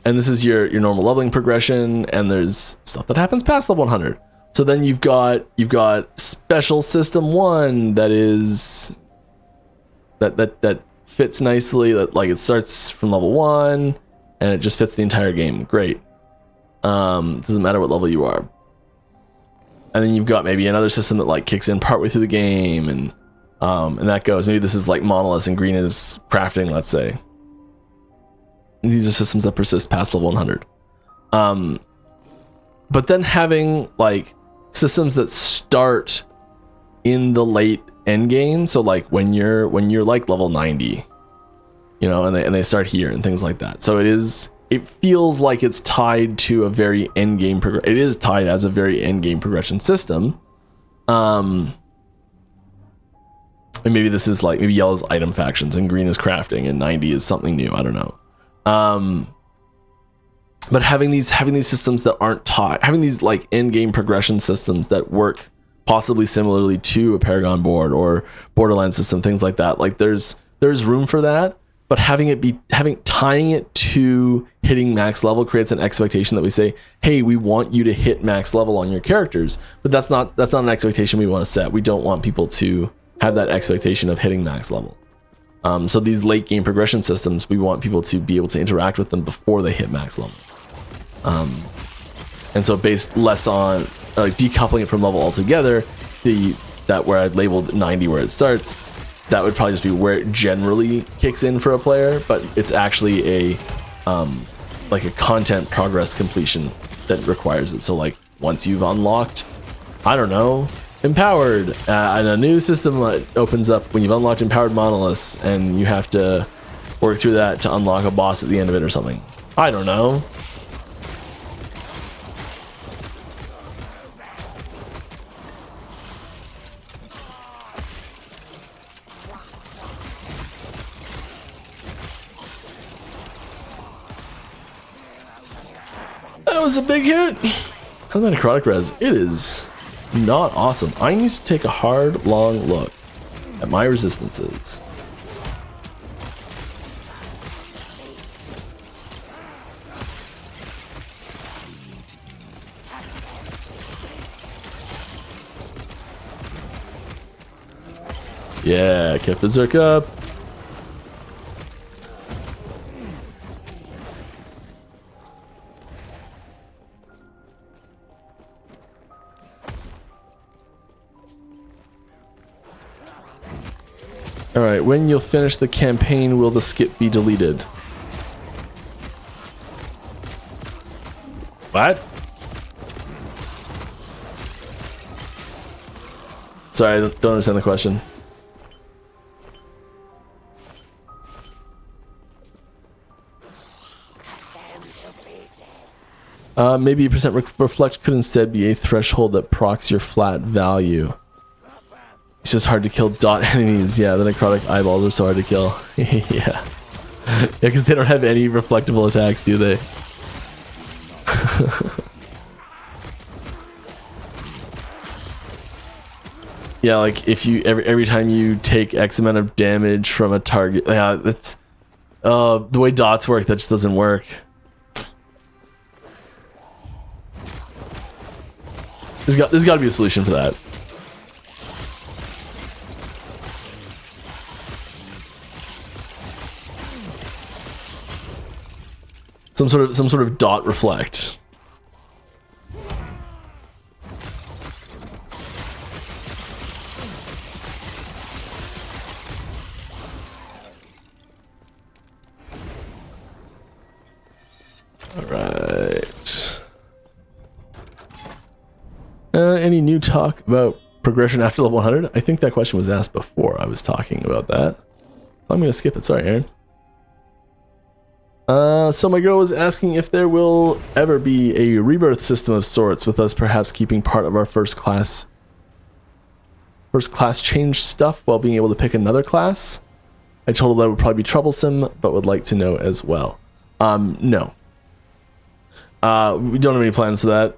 and this is your normal leveling progression, and there's stuff that happens past level 100. So then you've got special system 1 that is that fits nicely, that like it starts from level 1 and it just fits the entire game. Great. Doesn't matter what level you are. And then you've got maybe another system that like kicks in partway through the game, and that goes. Maybe this is like Monolith and green is crafting, let's say. And these are systems that persist past level 100. But then having like systems that start in the late end game, so like when you're like level 90, you know, and they start here and things like that. So it feels like it's tied to a very end game it is tied as a very end game progression system. And maybe this is like, maybe yellow's item factions and green is crafting and 90 is something new, I don't know. But having these systems that aren't tied, having these like end game progression systems that work possibly similarly to a Paragon board or Borderlands system, things like that, like there's room for that. But tying it to hitting max level creates an expectation that we say, hey, we want you to hit max level on your characters, but that's not an expectation we want to set. We don't want people to have that expectation of hitting max level. So these late game progression systems, we want people to be able to interact with them before they hit max level. And so based less on like decoupling it from level altogether, that where I'd labeled 90 where it starts, that would probably just be where it generally kicks in for a player, but it's actually like a content progress completion that requires it. So like once you've unlocked, I don't know, empowered, and a new system opens up when you've unlocked empowered monoliths, and you have to work through that to unlock a boss at the end of it or something. I don't know. That was a big hit. How's my necrotic res? It is not awesome. I need to take a hard, long look at my resistances. Yeah, kept Berserk up. Alright, when you'll finish the campaign, will the skip be deleted? What? Sorry, I don't understand the question. Maybe percent reflect could instead be a threshold that procs your flat value. It's just hard to kill dot enemies. Yeah, the necrotic eyeballs are so hard to kill. Yeah. Yeah, because they don't have any reflectable attacks, do they? Yeah, like if you every time you take X amount of damage from a target, yeah, that's the way dots work. That just doesn't work. There's got to be a solution for that. Some sort of dot reflect. All right. Any new talk about progression after level 100? I think that question was asked before I was talking about that. So I'm going to skip it. Sorry, Aaron. So my girl was asking if there will ever be a rebirth system of sorts, with us perhaps keeping part of our first class change stuff while being able to pick another class. I told her that would probably be troublesome, but would like to know as well. No. We don't have any plans for that.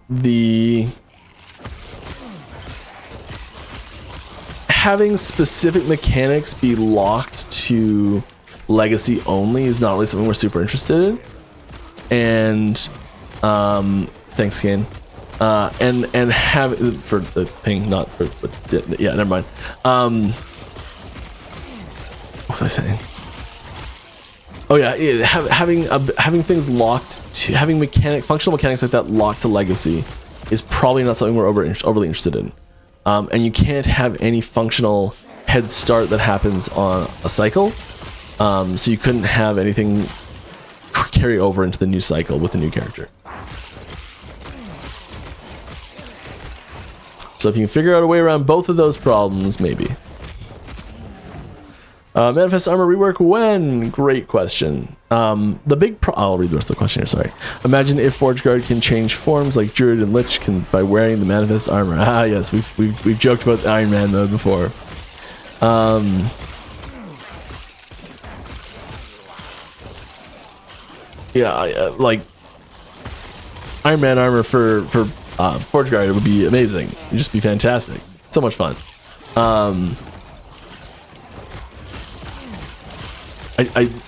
Having specific mechanics be locked to legacy only is not really something we're super interested in. And thanks, Kane. And have for the ping, not for yeah, never mind. What was I saying? Oh yeah, having things locked to functional mechanics like that locked to legacy is probably not something we're overly interested in. And you can't have any functional head start that happens on a cycle. So you couldn't have anything carry over into the new cycle with a new character. So if you can figure out a way around both of those problems, maybe. Manifest armor rework when? Great question. I'll read the rest of the question here, sorry. Imagine if Forge Guard can change forms like Druid and Lich can by wearing the Manifest armor. Ah, yes, we've joked about the Iron Man mode before. Yeah, like Iron Man armor for Forge Guard would be amazing. It'd just be fantastic. So much fun.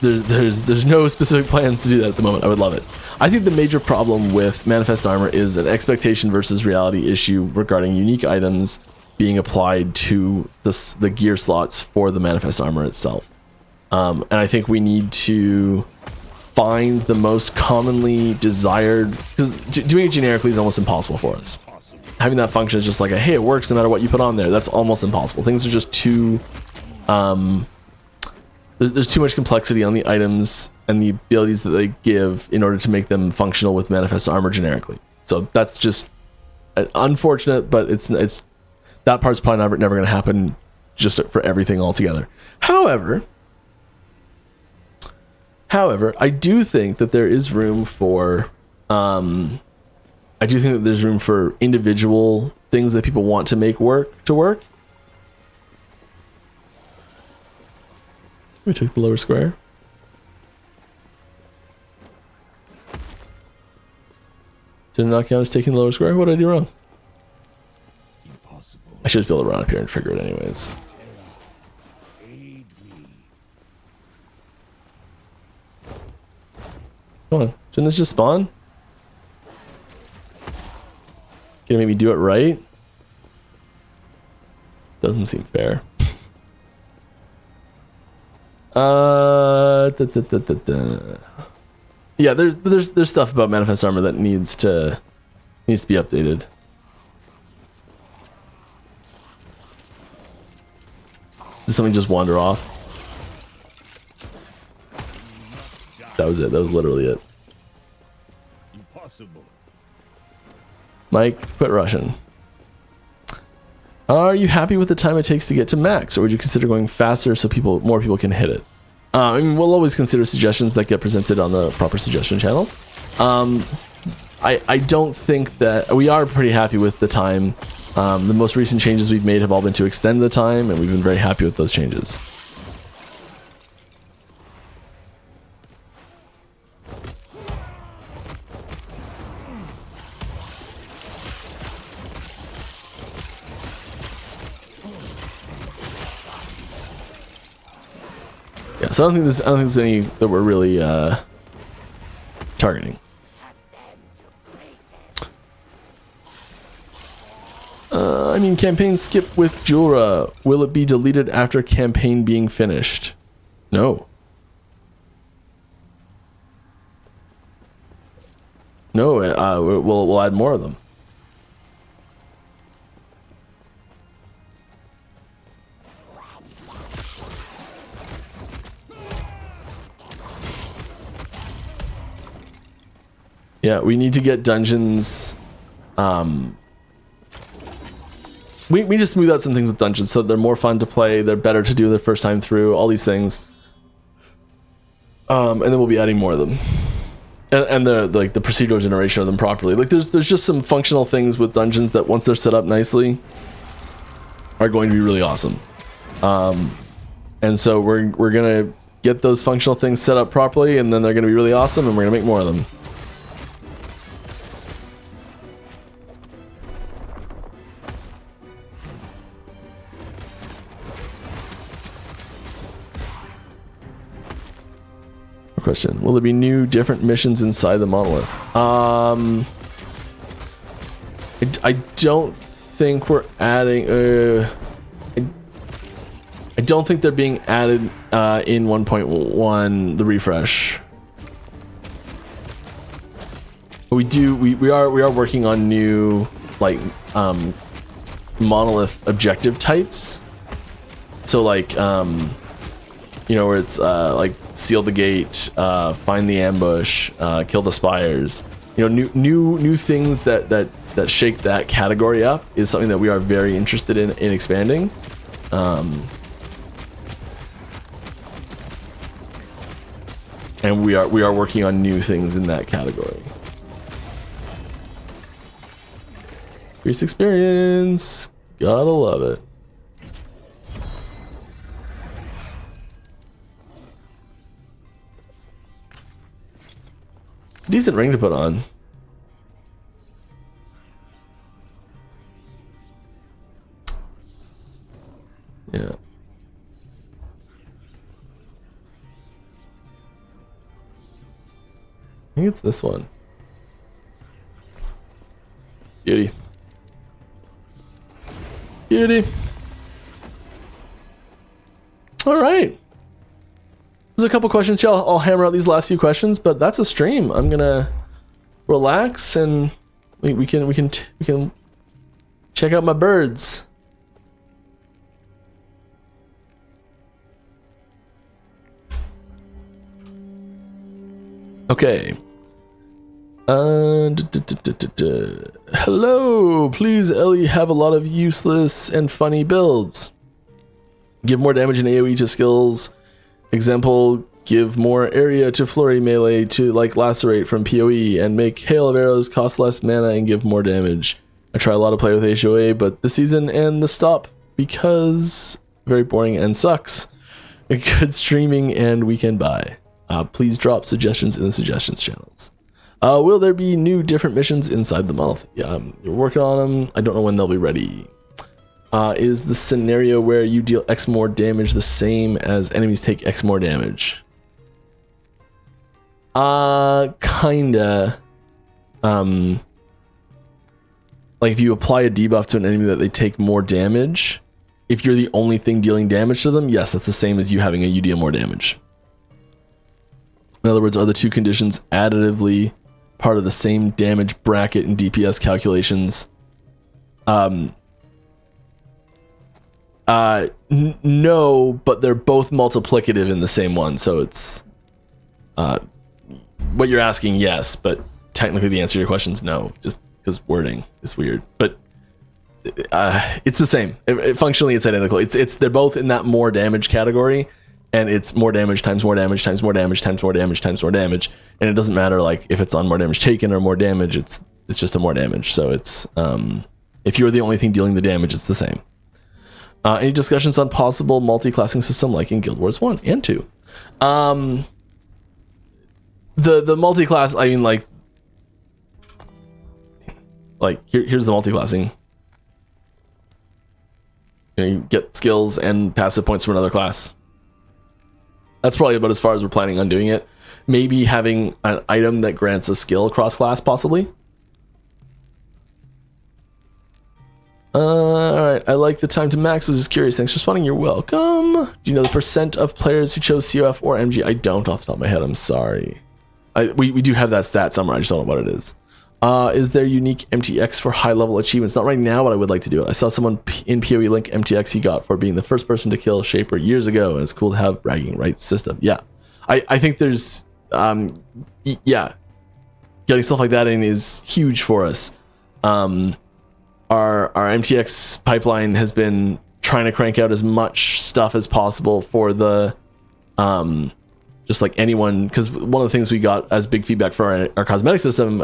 There's no specific plans to do that at the moment. I would love it. I think the major problem with Manifest armor is an expectation versus reality issue regarding unique items being applied to the gear slots for the Manifest armor itself. And I think we need to find the most commonly desired, because doing it generically is almost impossible for us. Having that function is just like hey, it works no matter what you put on there. That's almost impossible. Things are just too there's too much complexity on the items and the abilities that they give in order to make them functional with manifest armor generically. So that's just unfortunate, but it's that part's probably never going to happen just for everything altogether. However, I do think that there is room for individual things that people want to make work. Let me take the lower square. Did it not count as taking the lower square? What did I do wrong? Impossible. I should just be able to run up here and trigger it anyways. Aid me. Come on, didn't this just spawn? Gonna make me do it right? Doesn't seem fair. Yeah, there's stuff about manifest armor that needs to be updated. Did something just wander off? That was it. That was literally it. Impossible. Mike, quit rushing. Are you happy with the time it takes to get to max, or would you consider going faster so more people can hit it? I mean, we'll always consider suggestions that get presented on the proper suggestion channels. I don't think that we are pretty happy with the time. The most recent changes we've made have all been to extend the time, and we've been very happy with those changes. Yeah, so I don't think there's any that we're really targeting. I mean, campaign skip with Jura. Will it be deleted after campaign being finished? No. No, we'll add more of them. Yeah, we need to get dungeons. We just smooth out some things with dungeons so they're more fun to play, they're better to do the first time through, all these things. And then we'll be adding more of them. And the procedural generation of them properly. Like there's just some functional things with dungeons that once they're set up nicely are going to be really awesome. And so we're gonna get those functional things set up properly, and then they're gonna be really awesome, and we're gonna make more of them. Question: will there be new different missions inside the monolith? I don't think we're adding I don't think they're being added in 1.1, the refresh. But we are working on new monolith objective types. So you know, where it's like seal the gate, find the ambush, kill the spires. You know, new things that shake that category up is something that we are very interested in expanding. And we are working on new things in that category. Increased experience, gotta love it. Decent ring to put on. Yeah. I think it's this one. Beauty. Beauty. All right. There's a couple questions here. I'll hammer out these last few questions, but that's a stream. I'm gonna relax and we can check out my birds. Okay. Hello, please, Ellie, have a lot of useless and funny builds. Give more damage in AoE to skills. Example, give more area to flurry melee to like lacerate from PoE, and make hail of arrows cost less mana and give more damage. I try a lot to play with HOA, but this season and the stop because very boring and sucks. Good streaming and weekend buy. Please drop suggestions in the suggestions channels. Will there be new different missions inside the Monolith? Yeah, you're working on them. I don't know when they'll be ready. Is the scenario where you deal X more damage the same as enemies take X more damage? Kinda. Like if you apply a debuff to an enemy that they take more damage, if you're the only thing dealing damage to them, yes, that's the same as you having a you deal more damage. In other words, are the two conditions additively part of the same damage bracket in DPS calculations? No, but they're both multiplicative in the same one, so it's what you're asking, yes, but technically the answer to your question is no, just because wording is weird. But it's the same. Functionally, it's identical. They're both in that more damage category. And it's more damage times more damage times more damage times more damage times more damage, and it doesn't matter like if it's on more damage taken or more damage. It's just a more damage. So it's if you're the only thing dealing the damage, it's the same. Any discussions on possible multi-classing system like in Guild Wars 1 and 2? The multi-class. I mean, like here's the multi-classing. You get skills and passive points from another class. That's probably about as far as we're planning on doing it. Maybe having an item that grants a skill across class, possibly. Alright, I like the time to max, was just curious. Thanks for spawning, you're welcome. Do you know the percent of players who chose COF or MG? I don't off the top of my head, I'm sorry. We do have that stat somewhere, I just don't know what it is. Is there unique MTX for high level achievements? Not right now, but I would like to do it. I saw someone in PoE link MTX he got for being the first person to kill Shaper years ago, and it's cool to have bragging rights system. Yeah, I think there's yeah, getting stuff like that in is huge for us. Our MTX pipeline has been trying to crank out as much stuff as possible for the just like anyone, because one of the things we got as big feedback for our cosmetic system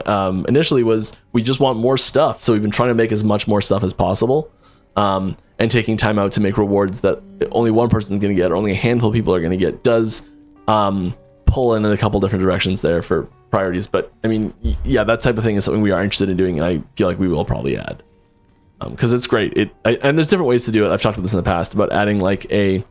initially was we just want more stuff. So we've been trying to make as much more stuff as possible, and taking time out to make rewards that only one person is going to get or only a handful of people are going to get does pull in a couple different directions there for priorities. But I mean, yeah, that type of thing is something we are interested in doing, and I feel like we will probably add because it's great. And there's different ways to do it. I've talked about this in the past about adding like a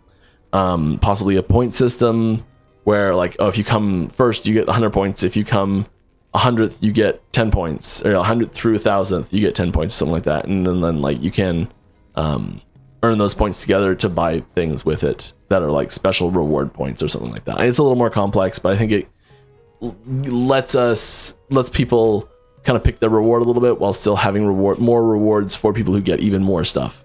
possibly a point system, where like, oh, if you come first, you get 100 points. If you come 100th, you get 10 points, or 100th through 1,000th, you get 10 points, something like that. And then like you can earn those points together to buy things with it that are like special reward points or something like that. And it's a little more complex, but I think it lets people kind of pick their reward a little bit while still having more rewards for people who get even more stuff.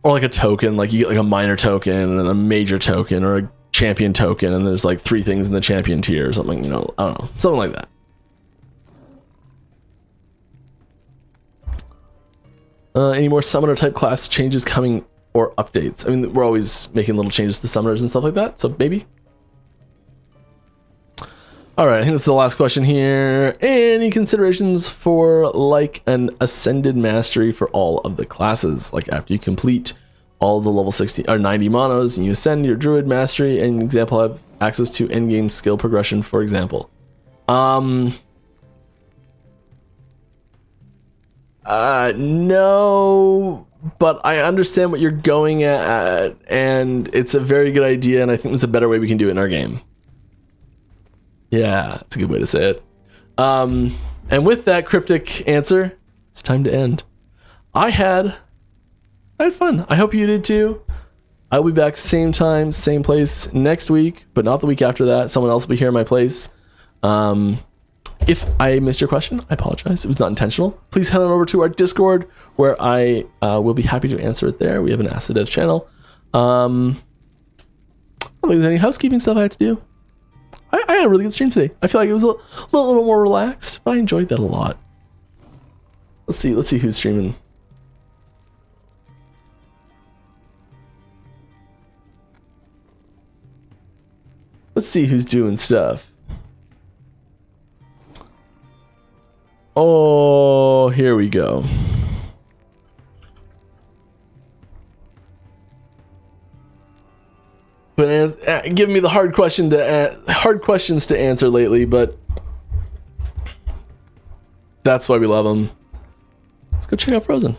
Or like a token, like you get like a minor token and a major token or a champion token, and there's like 3 things in the champion tier or something, you know, I don't know, something like that. Any more summoner type class changes coming or updates? I mean, we're always making little changes to summoners and stuff like that, so maybe. All right, I think this is the last question here. Any considerations for like an ascended mastery for all of the classes? Like after you complete all the level 60 or 90 monos and you ascend your druid mastery, and example have access to endgame skill progression, for example. No, but I understand what you're going at, and it's a very good idea, and I think there's a better way we can do it in our game. Yeah, that's a good way to say it. And with that cryptic answer, it's time to end. I had fun. I hope you did too. I'll be back same time, same place next week, but not the week after that. Someone else will be here in my place. If I missed your question, I apologize. It was not intentional. Please head on over to our Discord, where I will be happy to answer it there. We have an Ask the Devs channel. don't think there's any housekeeping stuff I had to do. I had a really good stream today. I feel like it was a little more relaxed, but I enjoyed that a lot. Let's see who's streaming. Let's see who's doing stuff. Oh, here we go. But giving me the hard questions to answer lately, but that's why we love them. Let's go check out Frozen.